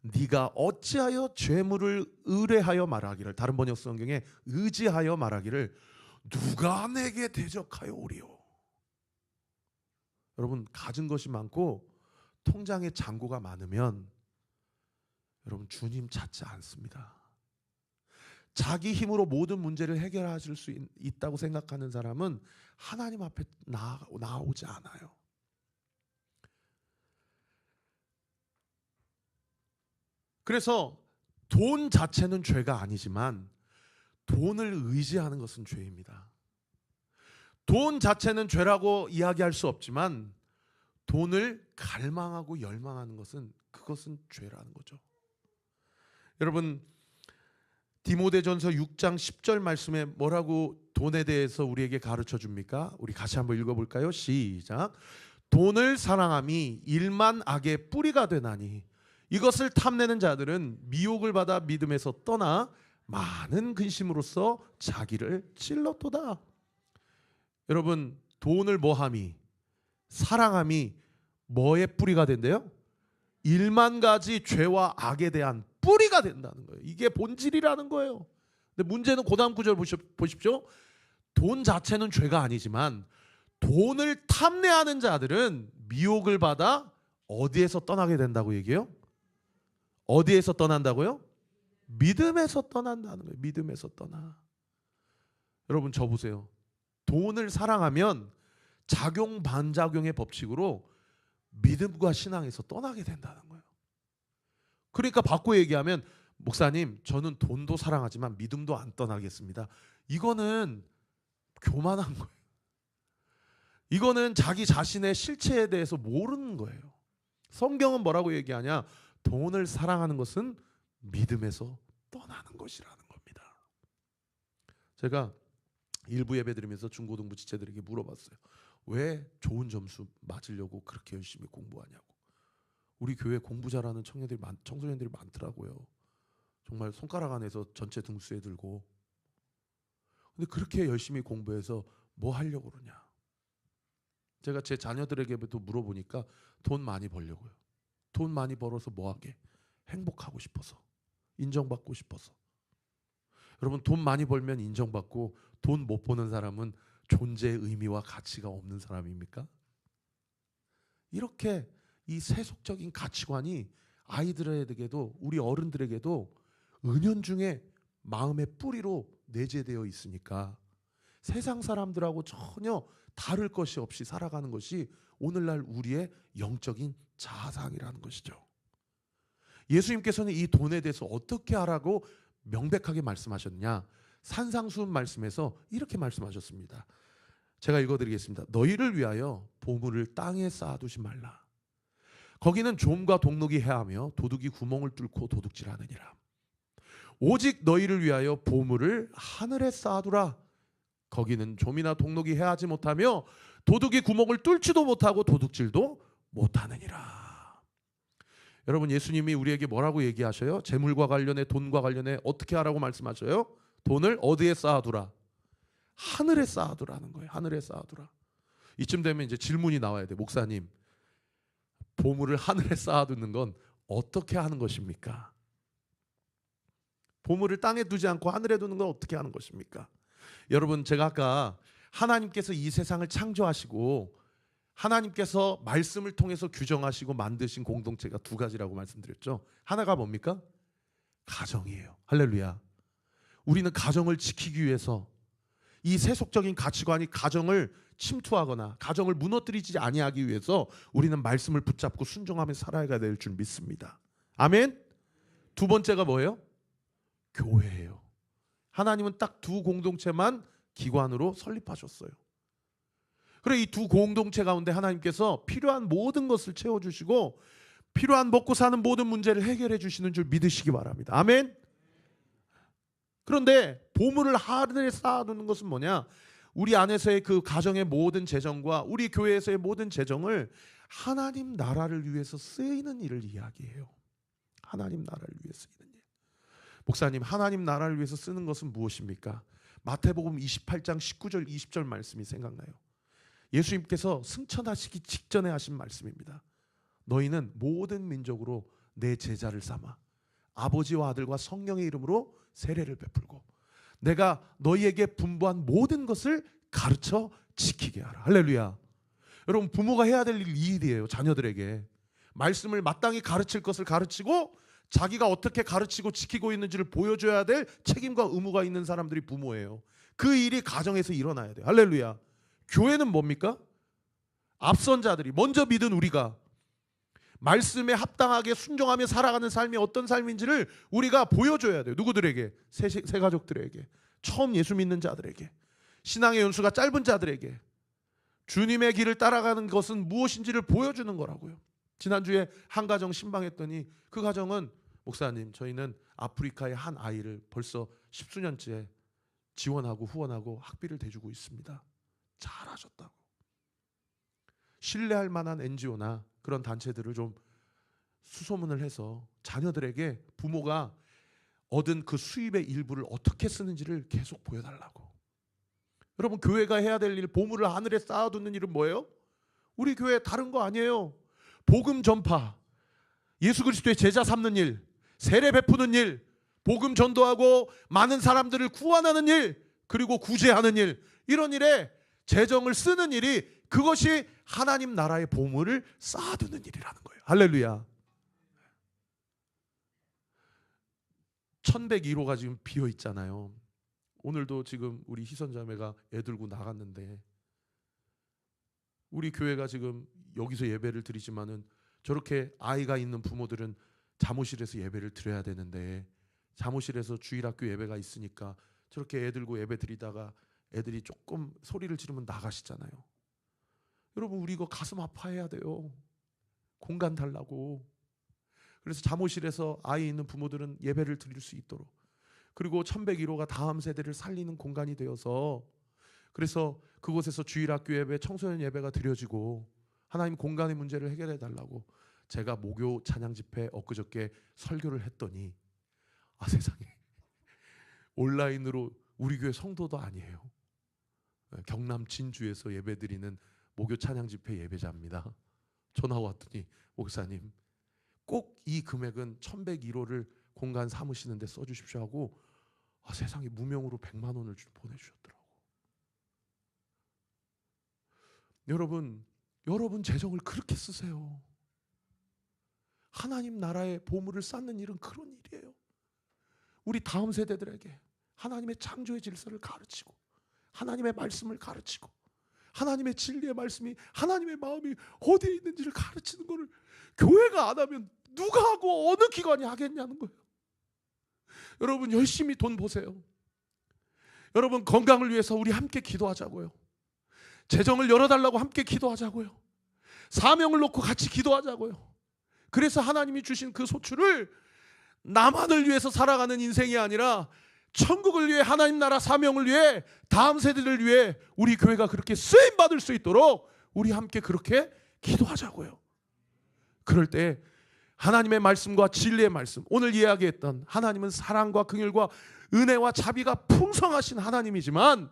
네가 어찌하여 재물을 의뢰하여 말하기를, 다른 번역 성경에 의지하여 말하기를 누가 내게 대적하여 오리요. 여러분, 가진 것이 많고 통장에 잔고가 많으면 여러분 주님 찾지 않습니다. 자기 힘으로 모든 문제를 해결하실 수 있다고 생각하는 사람은 하나님 앞에 나오지 않아요. 그래서 돈 자체는 죄가 아니지만 돈을 의지하는 것은 죄입니다. 돈 자체는 죄라고 이야기할 수 없지만 돈을 갈망하고 열망하는 것은 그것은 죄라는 거죠. 여러분, 디모데전서 6장 10절 말씀에 뭐라고 돈에 대해서 우리에게 가르쳐 줍니까? 우리 같이 한번 읽어볼까요? 시작. 돈을 사랑함이 일만 악의 뿌리가 되나니 이것을 탐내는 자들은 미혹을 받아 믿음에서 떠나 많은 근심으로써 자기를 찔렀도다. 여러분, 돈을 뭐함이, 사랑함이 뭐의 뿌리가 된대요? 1만 가지 죄와 악에 대한 뿌리가 된다는 거예요. 이게 본질이라는 거예요. 근데 문제는 그 다음 구절 보십시오. 돈 자체는 죄가 아니지만 돈을 탐내하는 자들은 미혹을 받아 어디에서 떠나게 된다고 얘기해요? 어디에서 떠난다고요? 믿음에서 떠난다는 거예요. 믿음에서 떠나. 여러분, 저 보세요. 돈을 사랑하면 작용 반작용의 법칙으로 믿음과 신앙에서 떠나게 된다는 거예요. 그러니까 바꿔 얘기하면, 목사님 저는 돈도 사랑하지만 믿음도 안 떠나겠습니다. 이거는 교만한 거예요. 이거는 자기 자신의 실체에 대해서 모르는 거예요. 성경은 뭐라고 얘기하냐? 돈을 사랑하는 것은 믿음에서 떠나는 것이라는 겁니다. 제가 일부 예배 드리면서 중고등부 지체들에게 물어봤어요. 왜 좋은 점수 맞으려고 그렇게 열심히 공부하냐고. 우리 교회 공부 잘하는 청소년들이 많더라고요. 정말 손가락 안에서 전체 등수에 들고. 근데 그렇게 열심히 공부해서 뭐 하려고 그러냐. 제가 제 자녀들에게도 물어보니까 돈 많이 벌려고요. 돈 많이 벌어서 뭐 하게? 행복하고 싶어서. 인정받고 싶어서. 여러분, 돈 많이 벌면 인정받고 돈 못 버는 사람은 존재의 의미와 가치가 없는 사람입니까? 이렇게 이 세속적인 가치관이 아이들에게도 우리 어른들에게도 은연중에 마음의 뿌리로 내재되어 있으니까 세상 사람들하고 전혀 다를 것이 없이 살아가는 것이 오늘날 우리의 영적인 자상이라는 것이죠. 예수님께서는 이 돈에 대해서 어떻게 하라고 명백하게 말씀하셨냐? 산상수훈 말씀에서 이렇게 말씀하셨습니다. 제가 읽어드리겠습니다. 너희를 위하여 보물을 땅에 쌓아두지 말라. 거기는 좀과 동록이 해하며 도둑이 구멍을 뚫고 도둑질하느니라. 오직 너희를 위하여 보물을 하늘에 쌓아두라. 거기는 좀이나 동록이 해하지 못하며 도둑이 구멍을 뚫지도 못하고 도둑질도 못하느니라. 여러분, 예수님이 우리에게 뭐라고 얘기하셔요? 재물과 관련해, 돈과 관련해 어떻게 하라고 말씀하셔요? 돈을 어디에 쌓아두라? 하늘에 쌓아두라는 거예요. 하늘에 쌓아두라. 이쯤 되면 이제 질문이 나와야 돼. 목사님, 보물을 하늘에 쌓아두는 건 어떻게 하는 것입니까? 보물을 땅에 두지 않고 하늘에 두는 건 어떻게 하는 것입니까? 여러분, 제가 아까 하나님께서 이 세상을 창조하시고 하나님께서 말씀을 통해서 규정하시고 만드신 공동체가 두 가지라고 말씀드렸죠. 하나가 뭡니까? 가정이에요. 할렐루야. 우리는 가정을 지키기 위해서 이 세속적인 가치관이 가정을 침투하거나 가정을 무너뜨리지 아니하기 위해서 우리는 말씀을 붙잡고 순종하며 살아야 될 줄 믿습니다. 아멘. 두 번째가 뭐예요? 교회예요. 하나님은 딱 두 공동체만 기관으로 설립하셨어요. 그래, 이 두 공동체 가운데 하나님께서 필요한 모든 것을 채워주시고 필요한 먹고 사는 모든 문제를 해결해 주시는 줄 믿으시기 바랍니다. 아멘. 그런데 보물을 하늘에 쌓아두는 것은 뭐냐? 우리 안에서의 그 가정의 모든 재정과 우리 교회에서의 모든 재정을 하나님 나라를 위해서 쓰이는 일을 이야기해요. 하나님 나라를 위해 쓰이는 일. 목사님, 하나님 나라를 위해서 쓰는 것은 무엇입니까? 마태복음 28장 19절 20절 말씀이 생각나요. 예수님께서 승천하시기 직전에 하신 말씀입니다. 너희는 모든 민족으로 내 제자를 삼아 아버지와 아들과 성령의 이름으로 세례를 베풀고 내가 너희에게 분부한 모든 것을 가르쳐 지키게 하라. 할렐루야. 여러분, 부모가 해야 될 일이에요. 자녀들에게 말씀을 마땅히 가르칠 것을 가르치고 자기가 어떻게 가르치고 지키고 있는지를 보여줘야 될 책임과 의무가 있는 사람들이 부모예요. 그 일이 가정에서 일어나야 돼요. 할렐루야. 교회는 뭡니까? 앞선 자들이, 먼저 믿은 우리가 말씀에 합당하게 순종하며 살아가는 삶이 어떤 삶인지를 우리가 보여줘야 돼요. 누구들에게? 새 가족들에게, 처음 예수 믿는 자들에게, 신앙의 연수가 짧은 자들에게 주님의 길을 따라가는 것은 무엇인지를 보여주는 거라고요. 지난주에 한 가정 신방했더니 그 가정은 목사님, 저희는 아프리카의 한 아이를 벌써 10수년째 지원하고 후원하고 학비를 대주고 있습니다. 잘하셨다고. 신뢰할 만한 NGO나 그런 단체들을 좀 수소문을 해서 자녀들에게 부모가 얻은 그 수입의 일부를 어떻게 쓰는지를 계속 보여달라고. 여러분, 교회가 해야 될 일, 보물을 하늘에 쌓아두는 일은 뭐예요? 우리 교회 다른 거 아니에요. 복음 전파, 예수 그리스도의 제자 삼는 일, 세례 베푸는 일, 복음 전도하고 많은 사람들을 구원하는 일, 그리고 구제하는 일, 이런 일에 재정을 쓰는 일이, 그것이 하나님 나라의 보물을 쌓아두는 일이라는 거예요. 할렐루야. 1101호가 지금 비어 있잖아요. 오늘도 지금 우리 희선자매가 애 들고 나갔는데, 우리 교회가 지금 여기서 예배를 드리지만은 저렇게 아이가 있는 부모들은 잠옷실에서 예배를 드려야 되는데, 잠옷실에서 주일학교 예배가 있으니까 저렇게 애 들고 예배 드리다가 애들이 조금 소리를 지르면 나가시잖아요. 여러분, 우리 이거 가슴 아파해야 돼요. 공간 달라고. 그래서 잠옷실에서 아이 있는 부모들은 예배를 드릴 수 있도록, 그리고 1101호가 다음 세대를 살리는 공간이 되어서, 그래서 그곳에서 주일학교 예배, 청소년 예배가 드려지고 하나님 공간의 문제를 해결해 달라고 제가 목요 찬양 집회 엊그저께 설교를 했더니 세상에 온라인으로 우리 교회 성도도 아니에요. 경남 진주에서 예배드리는 목요 찬양 집회 예배자입니다. 전화 왔더니 목사님 꼭 이 금액은 1101호를 공간 삼으시는데 써주십시오 하고 세상에 무명으로 100만 원을 보내주셨더라고. 여러분 재정을 그렇게 쓰세요. 하나님 나라의 보물을 쌓는 일은 그런 일이에요. 우리 다음 세대들에게 하나님의 창조의 질서를 가르치고 하나님의 말씀을 가르치고 하나님의 진리의 말씀이 하나님의 마음이 어디에 있는지를 가르치는 것을 교회가 안 하면 누가 하고 어느 기관이 하겠냐는 거예요. 여러분 열심히 돈 보세요. 여러분 건강을 위해서 우리 함께 기도하자고요. 재정을 열어달라고 함께 기도하자고요. 사명을 놓고 같이 기도하자고요. 그래서 하나님이 주신 그 소출을 나만을 위해서 살아가는 인생이 아니라 천국을 위해, 하나님 나라 사명을 위해, 다음 세대를 위해 우리 교회가 그렇게 쓰임받을 수 있도록 우리 함께 그렇게 기도하자고요. 그럴 때 하나님의 말씀과 진리의 말씀, 오늘 이야기했던 하나님은 사랑과 긍휼과 은혜와 자비가 풍성하신 하나님이지만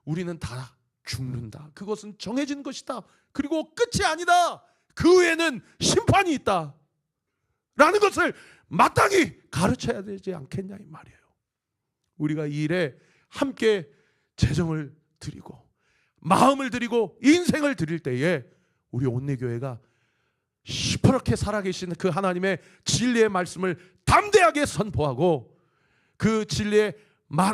우리는 다 죽는다. 그것은 정해진 것이다. 그리고 끝이 아니다. 그 후에는 심판이 있다 라는 것을 마땅히 가르쳐야 되지 않겠냐 이 말이에요. 우리가 이 일에 함께 재정을 드리고 마음을 드리고 인생을 드릴 때에 우리 온내교회가 시퍼렇게 살아계신 그 하나님의 진리의 말씀을 담대하게 선포하고 그 진리의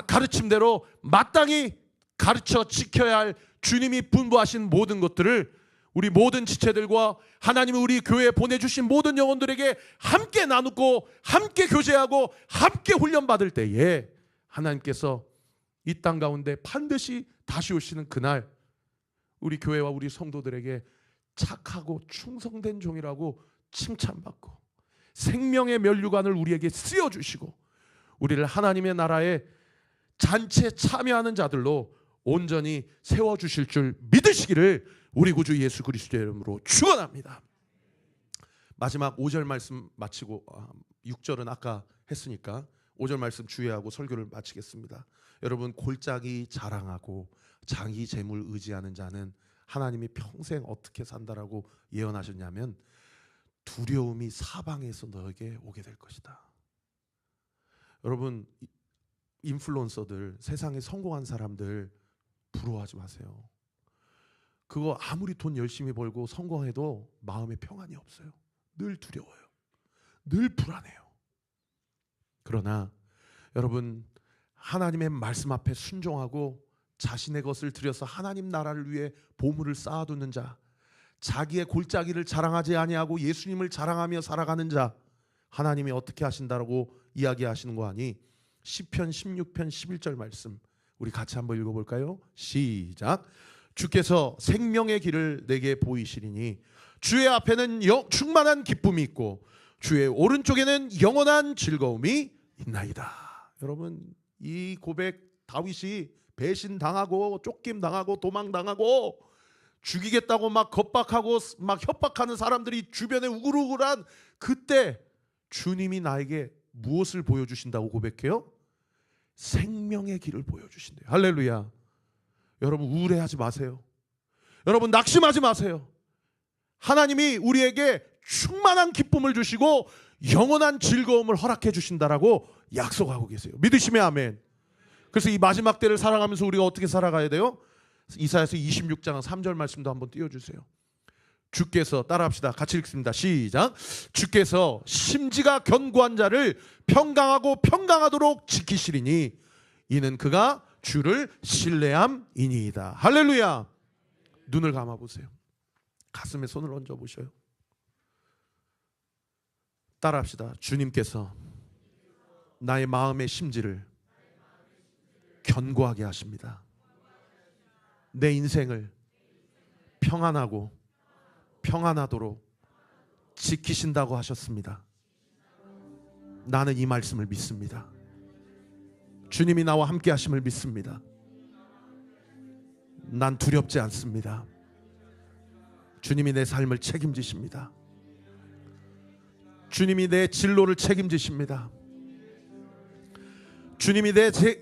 가르침대로 마땅히 가르쳐 지켜야 할 주님이 분부하신 모든 것들을 우리 모든 지체들과 하나님이 우리 교회에 보내주신 모든 영혼들에게 함께 나누고 함께 교제하고 함께 훈련받을 때에 하나님께서 이 땅 가운데 반드시 다시 오시는 그날 우리 교회와 우리 성도들에게 착하고 충성된 종이라고 칭찬받고 생명의 면류관을 우리에게 씌워주시고 우리를 하나님의 나라에 잔치에 참여하는 자들로 온전히 세워주실 줄 믿으시기를 우리 구주 예수 그리스도의 이름으로 축원합니다. 마지막 5절 말씀 마치고 6절은 아까 했으니까 5절 말씀 주의하고 설교를 마치겠습니다. 여러분 골짜기 자랑하고 자기 재물 의지하는 자는 하나님이 평생 어떻게 산다라고 예언하셨냐면 두려움이 사방에서 너에게 오게 될 것이다. 여러분 인플루언서들, 세상에 성공한 사람들 부러워하지 마세요. 그거 아무리 돈 열심히 벌고 성공해도 마음에 평안이 없어요. 늘 두려워요. 늘 불안해요. 그러나 여러분 하나님의 말씀 앞에 순종하고 자신의 것을 들여서 하나님 나라를 위해 보물을 쌓아두는 자, 자기의 골짜기를 자랑하지 아니하고 예수님을 자랑하며 살아가는 자, 하나님이 어떻게 하신다라고 이야기하시는 거 아니? 시편 16편 11절 말씀 우리 같이 한번 읽어볼까요? 시작. 주께서 생명의 길을 내게 보이시리니 주의 앞에는 충만한 기쁨이 있고 주의 오른쪽에는 영원한 즐거움이 있나이다. 여러분 이 고백 다윗이 배신당하고 쫓김당하고 도망당하고 죽이겠다고 막 겁박하고 막 협박하는 사람들이 주변에 우글우글한 그때 주님이 나에게 무엇을 보여주신다고 고백해요? 생명의 길을 보여주신대요. 할렐루야. 여러분 우울해하지 마세요. 여러분 낙심하지 마세요. 하나님이 우리에게 충만한 기쁨을 주시고 영원한 즐거움을 허락해 주신다라고 약속하고 계세요. 믿으시면 아멘. 그래서 이 마지막 때를 살아가면서 우리가 어떻게 살아가야 돼요? 이사야서 26장 3절 말씀도 한번 띄워주세요. 주께서 따라합시다. 같이 읽습니다. 시작. 주께서 심지가 견고한 자를 평강하고 평강하도록 지키시리니 이는 그가 주를 신뢰함이니이다. 할렐루야. 눈을 감아보세요. 가슴에 손을 얹어 보셔요. 따라합시다. 주님께서 나의 마음의 심지를 견고하게 하십니다. 내 인생을 평안하고 평안하도록 지키신다고 하셨습니다. 나는 이 말씀을 믿습니다. 주님이 나와 함께 하심을 믿습니다. 난 두렵지 않습니다. 주님이 내 삶을 책임지십니다. 주님이 내 진로를 책임지십니다. 주님이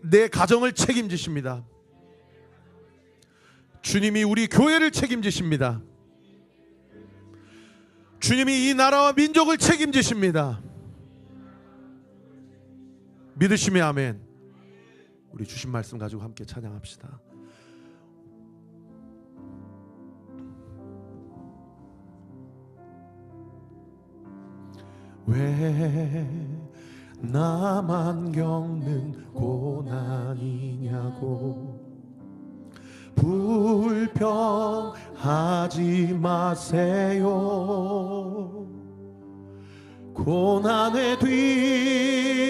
내 가정을 책임지십니다. 주님이 우리 교회를 책임지십니다. 주님이 이 나라와 민족을 책임지십니다. 믿으시면 아멘. 우리 주신 말씀 가지고 함께 찬양합시다. 왜 나만 겪는 고난이냐고 불평하지 마세요. 고난의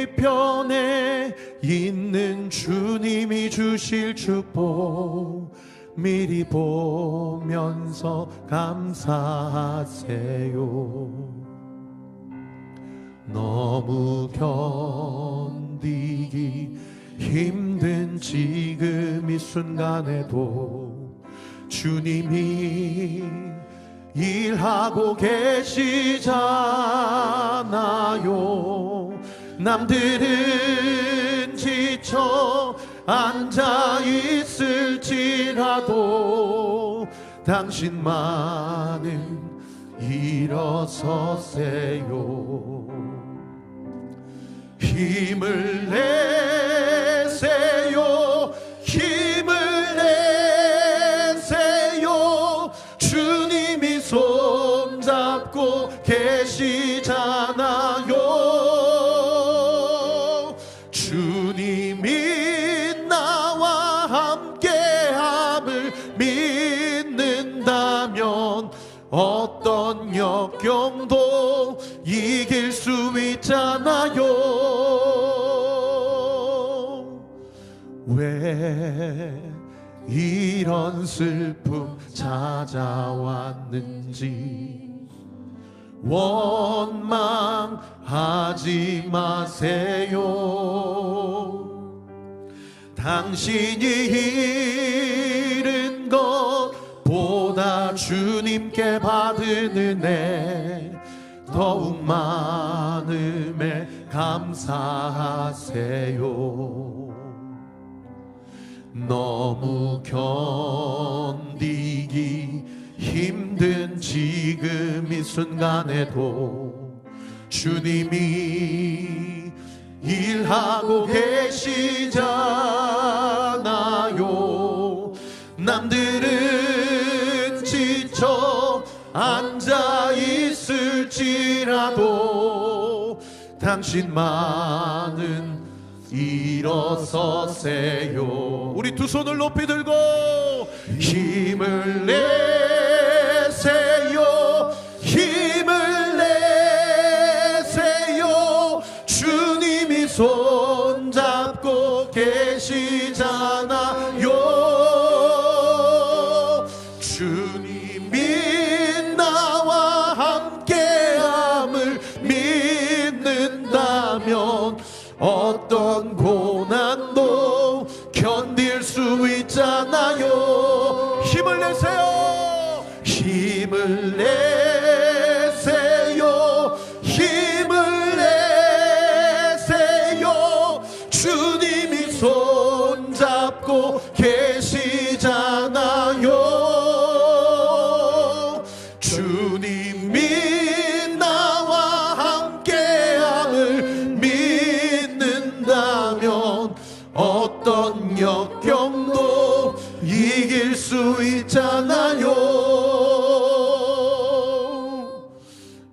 뒤편에 있는 주님이 주실 축복 미리 보면서 감사하세요. 너무 견디기 힘든 지금 이 순간에도 주님이 일하고 계시잖아요. 남들은 지쳐 앉아 있을지라도 당신만은 일어서세요. 힘을 내세요. 힘을 내세요. 주님이 손잡고 계시잖아요. 주님이 나와 함께함을 믿는다면 어떤 역경도 이길 수 있잖아요. 왜 이런 슬픔 찾아왔는지 원망하지 마세요. 당신이 잃은 것보다 주님께 받은 은혜 더욱 많음에 감사하세요. 너무 견디기 힘든 지금 이 순간에도 주님이 일하고 계시잖아요. 남들은 지쳐 앉아 있을지라도 당신만은 일어서세요. 우리 두 손을 높이 들고 힘을 내세요. 힘을 내세요. 주님이 손잡고 계시잖아요. 주님이 나와 함께함을 믿는다면 어떤 고난도 견딜 수 있잖아요. 힘을 내세요. 힘을 내세요. 힘을 내세요. 주님이 손잡고 계시잖아요. 주님이 나와 함께함을 믿는다면 어떤 역경도 이길 수 있잖아요.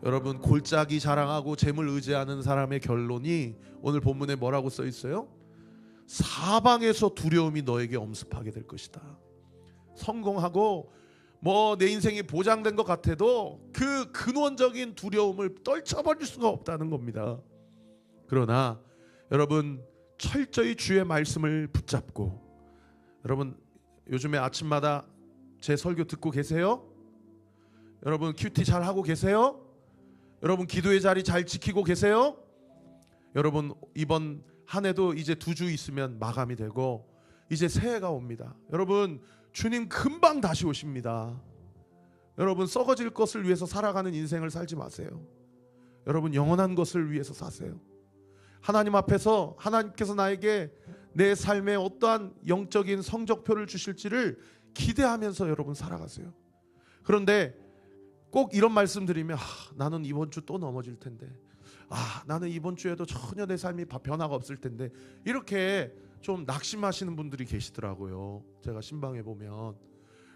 여러분, 골짜기 자랑하고 재물 의지하는 사람의 결론이 오늘 본문에 뭐라고 써 있어요? 사방에서 두려움이 너에게 엄습하게 될 것이다. 성공하고 뭐 내 인생이 보장된 것 같아도 그 근원적인 두려움을 떨쳐버릴 수가 없다는 겁니다. 그러나 여러분, 철저히 주의 말씀을 붙잡고, 여러분 요즘에 아침마다 제 설교 듣고 계세요? 여러분 큐티 잘 하고 계세요? 여러분 기도의 자리 잘 지키고 계세요? 여러분 이번 한 해도 이제 2주 있으면 마감이 되고 이제 새해가 옵니다. 여러분 주님 금방 다시 오십니다. 여러분 썩어질 것을 위해서 살아가는 인생을 살지 마세요. 여러분 영원한 것을 위해서 사세요. 하나님 앞에서 하나님께서 나에게 내 삶에 어떠한 영적인 성적표를 주실지를 기대하면서 여러분 살아가세요. 그런데 꼭 이런 말씀 드리면 나는 이번 주 또 넘어질 텐데, 나는 이번 주에도 전혀 내 삶이 변화가 없을 텐데, 이렇게 좀 낙심하시는 분들이 계시더라고요. 제가 신방에 보면.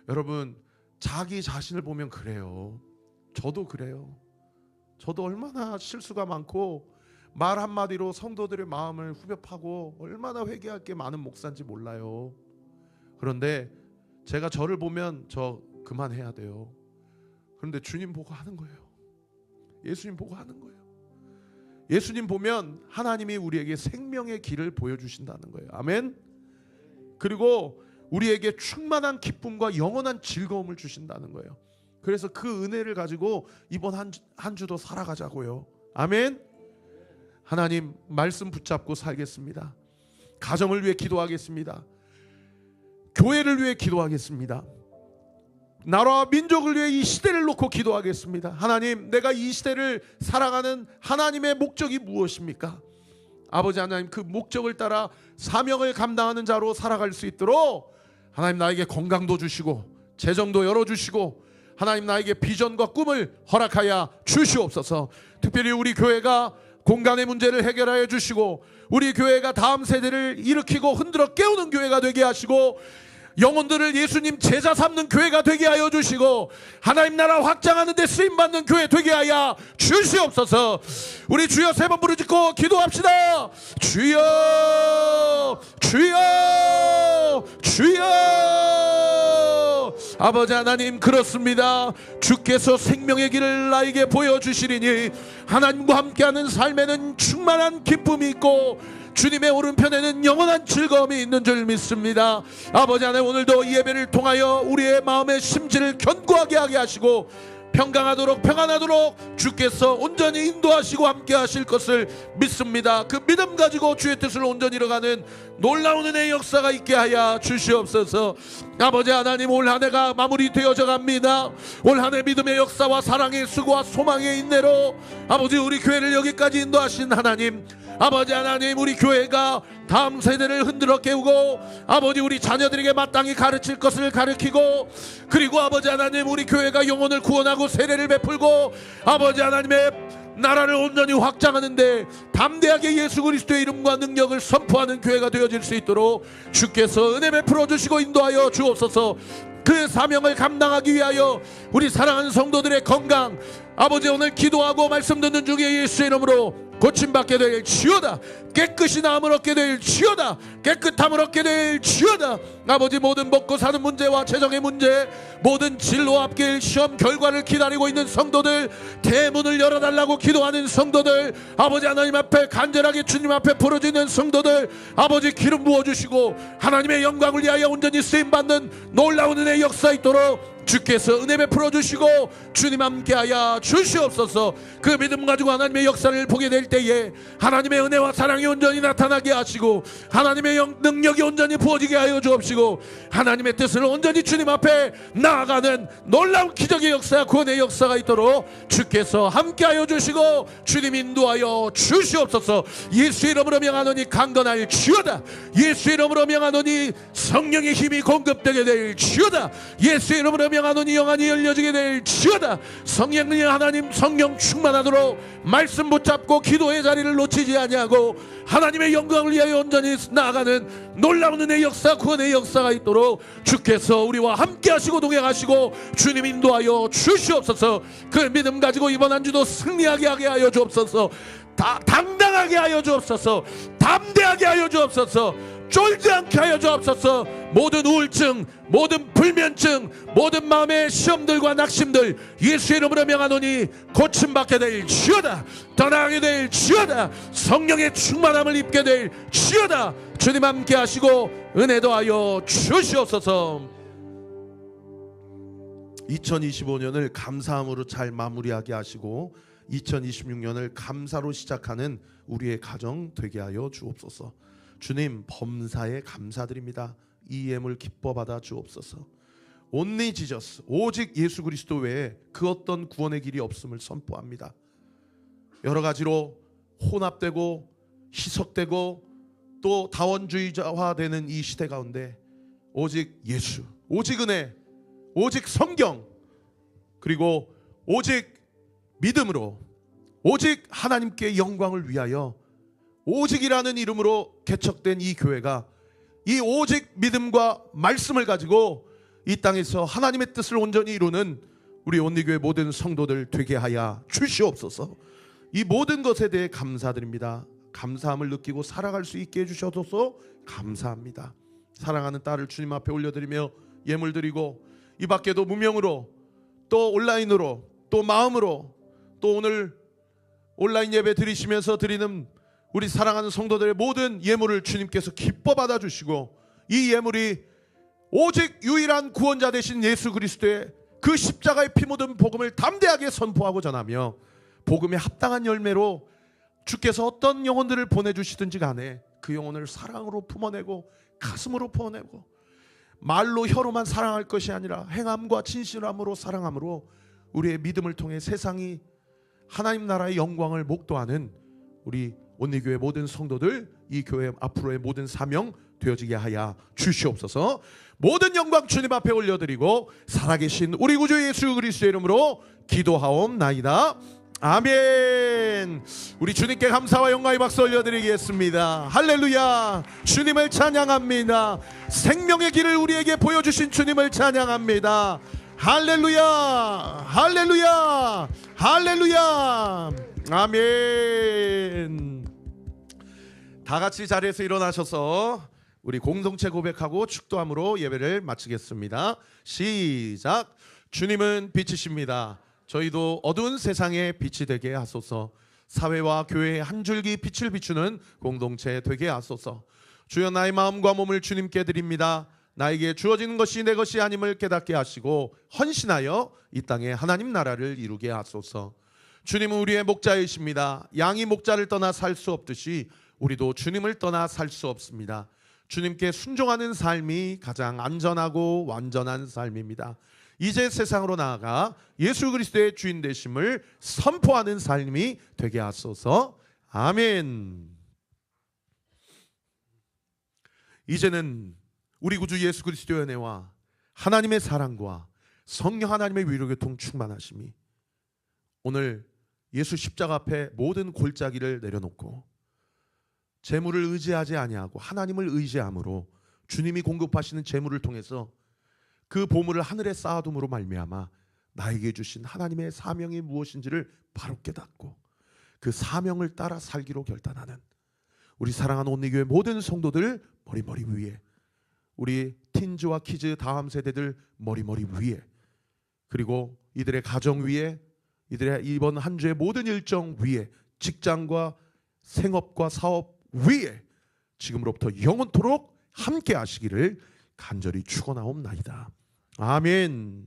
여러분 자기 자신을 보면 그래요. 저도 그래요. 저도 얼마나 실수가 많고 말 한마디로 성도들의 마음을 후벼파고 얼마나 회개할 게 많은 목사인지 몰라요. 그런데 제가 저를 보면 저 그만해야 돼요. 그런데 주님 보고 하는 거예요. 예수님 보고 하는 거예요. 예수님 보면 하나님이 우리에게 생명의 길을 보여주신다는 거예요. 아멘. 그리고 우리에게 충만한 기쁨과 영원한 즐거움을 주신다는 거예요. 그래서 그 은혜를 가지고 이번 한 주도 살아가자고요. 아멘. 하나님 말씀 붙잡고 살겠습니다. 가정을 위해 기도하겠습니다. 교회를 위해 기도하겠습니다. 나라와 민족을 위해 이 시대를 놓고 기도하겠습니다. 하나님, 내가 이 시대를 살아가는 하나님의 목적이 무엇입니까? 아버지 하나님, 그 목적을 따라 사명을 감당하는 자로 살아갈 수 있도록 하나님 나에게 건강도 주시고 재정도 열어주시고 하나님 나에게 비전과 꿈을 허락하여 주시옵소서. 특별히 우리 교회가 공간의 문제를 해결하여 주시고 우리 교회가 다음 세대를 일으키고 흔들어 깨우는 교회가 되게 하시고 영혼들을 예수님 제자 삼는 교회가 되게 하여 주시고 하나님 나라 확장하는 데 쓰임받는 교회 되게 하여 주시옵소서. 우리 주여 세 번 부르짖고 기도합시다. 주여 주여 주여. 아버지 하나님, 그렇습니다. 주께서 생명의 길을 나에게 보여주시리니 하나님과 함께하는 삶에는 충만한 기쁨이 있고 주님의 오른편에는 영원한 즐거움이 있는 줄 믿습니다. 아버지 하나님, 오늘도 이 예배를 통하여 우리의 마음의 심지를 견고하게 하게 하시고 평안하도록 주께서 온전히 인도하시고 함께 하실 것을 믿습니다. 그 믿음 가지고 주의 뜻을 온전히 이뤄가는 놀라운 은혜의 역사가 있게 하여 주시옵소서. 아버지 하나님, 올 한 해가 마무리되어져 갑니다. 올 한 해 믿음의 역사와 사랑의 수고와 소망의 인내로 아버지 우리 교회를 여기까지 인도하신 하나님, 아버지 하나님, 우리 교회가 다음 세대를 흔들어 깨우고 아버지 우리 자녀들에게 마땅히 가르칠 것을 가르치고 그리고 아버지 하나님, 우리 교회가 영혼을 구원하고 세례를 베풀고 아버지 하나님의 나라를 온전히 확장하는데 담대하게 예수 그리스도의 이름과 능력을 선포하는 교회가 되어질 수 있도록 주께서 은혜 베풀어 주시고 인도하여 주옵소서. 그 사명을 감당하기 위하여 우리 사랑하는 성도들의 건강, 아버지 오늘 기도하고 말씀 듣는 중에 예수의 이름으로 고침받게 될 지어다. 깨끗이 나음을 얻게 될 지어다. 깨끗함을 얻게 될 지어다. 아버지, 모든 먹고 사는 문제와 재정의 문제, 모든 진로 앞길 시험 결과를 기다리고 있는 성도들, 대문을 열어달라고 기도하는 성도들, 아버지 하나님 앞에 간절하게 주님 앞에 부르짖는 성도들, 아버지 기름 부어주시고 하나님의 영광을 위하여 온전히 쓰임받는 놀라운 은혜의 역사 있도록 주께서 은혜 베풀어 주시고 주님 함께하여 주시옵소서. 그 믿음 가지고 하나님의 역사를 보게 될 때에 하나님의 은혜와 사랑이 온전히 나타나게 하시고 하나님의 능력이 온전히 부어지게 하여 주옵시고 하나님의 뜻을 온전히 주님 앞에 나아가는 놀라운 기적의 역사, 구원의 역사가 있도록 주께서 함께하여 주시고 주님 인도하여 주시옵소서. 예수 이름으로 명하노니 강건할 지어다. 예수 이름으로 명하노니 성령의 힘이 공급되게 될 지어다. 예수 이름으로 명하노니 영안이 열려지게 될 지어다. 성령님 하나님, 성령 충만하도록 말씀 붙잡고 기도의 자리를 놓치지 아니하고 하나님의 영광을 위하여 온전히 나아가는 놀라운 은혜의 역사, 구원의 역사가 있도록 주께서 우리와 함께 하시고 동행하시고 주님 인도하여 주시옵소서. 그 믿음 가지고 이번 한 주도 승리하게 하게 하여 주옵소서. 당당하게 하여 주옵소서. 담대하게 하여 주옵소서. 쫄지 않게 하여 주옵소서. 모든 우울증, 모든 불면증, 모든 마음의 시험들과 낙심들 예수의 이름으로 명하노니 고침받게 될 지어다. 떠나게 될 지어다. 성령의 충만함을 입게 될 지어다. 주님 함께 하시고 은혜 더하여 주시옵소서. 2025년을 감사함으로 잘 마무리하게 하시고 2026년을 감사로 시작하는 우리의 가정 되게 하여 주옵소서. 주님, 범사에 감사드립니다. 이 예물 기뻐 받아 주옵소서. Only Jesus, 오직 예수 그리스도 외에 그 어떤 구원의 길이 없음을 선포합니다. 여러 가지로 혼합되고 희석되고 또 다원주의자화되는 이 시대 가운데 오직 예수, 오직 은혜, 오직 성경, 그리고 오직 믿음으로, 오직 하나님께 영광을 위하여 오직이라는 이름으로 개척된 이 교회가 이 오직 믿음과 말씀을 가지고 이 땅에서 하나님의 뜻을 온전히 이루는 우리 온리교회 모든 성도들 되게 하여 주시옵소서. 이 모든 것에 대해 감사드립니다. 감사함을 느끼고 살아갈 수 있게 해주셔서 감사합니다. 사랑하는 딸을 주님 앞에 올려드리며 예물 드리고, 이 밖에도 무명으로 또 온라인으로 또 마음으로 또 오늘 온라인 예배 드리시면서 드리는 우리 사랑하는 성도들의 모든 예물을 주님께서 기뻐 받아주시고, 이 예물이 오직 유일한 구원자 되신 예수 그리스도의 그 십자가의 피 묻은 복음을 담대하게 선포하고 전하며 복음에 합당한 열매로 주께서 어떤 영혼들을 보내주시든지 간에 그 영혼을 사랑으로 품어내고 가슴으로 품어내고 말로 혀로만 사랑할 것이 아니라 행함과 진실함으로 사랑함으로 우리의 믿음을 통해 세상이 하나님 나라의 영광을 목도하는 우리 온리교회 모든 성도들, 이 교회 앞으로의 모든 사명 되어지게 하여 주시옵소서. 모든 영광 주님 앞에 올려드리고 살아계신 우리 구주 예수 그리스도의 이름으로 기도하옵나이다. 아멘. 우리 주님께 감사와 영광의 박수 올려드리겠습니다. 할렐루야. 주님을 찬양합니다. 생명의 길을 우리에게 보여주신 주님을 찬양합니다. 할렐루야, 할렐루야, 할렐루야. 아멘. 다 같이 자리에서 일어나셔서 우리 공동체 고백하고 축도함으로 예배를 마치겠습니다. 시작. 주님은 빛이십니다. 저희도 어두운 세상에 빛이 되게 하소서. 사회와 교회의 한 줄기 빛을 비추는 공동체 되게 하소서. 주여, 나의 마음과 몸을 주님께 드립니다. 나에게 주어지는 것이 내 것이 아님을 깨닫게 하시고 헌신하여 이 땅에 하나님 나라를 이루게 하소서. 주님은 우리의 목자이십니다. 양이 목자를 떠나 살 수 없듯이 우리도 주님을 떠나 살 수 없습니다. 주님께 순종하는 삶이 가장 안전하고 완전한 삶입니다. 이제 세상으로 나아가 예수 그리스도의 주인 되심을 선포하는 삶이 되게 하소서. 아멘. 이제는 우리 구주 예수 그리스도의 은혜와 하나님의 사랑과 성령 하나님의 위로교통 충만하심이 오늘 예수 십자가 앞에 모든 골짜기를 내려놓고 재물을 의지하지 아니하고 하나님을 의지함으로 주님이 공급하시는 재물을 통해서 그 보물을 하늘에 쌓아둠으로 말미암아 나에게 주신 하나님의 사명이 무엇인지를 바로 깨닫고 그 사명을 따라 살기로 결단하는 우리 사랑하는 온리교회 모든 성도들 머리 위에, 우리 틴즈와 키즈 다음 세대들 머리 위에, 그리고 이들의 가정 위에, 이들의 이번 한 주의 모든 일정 위에, 직장과 생업과 사업 위에 지금으로부터 영원토록 함께 하시기를 간절히 축원하옵나이다. 아멘.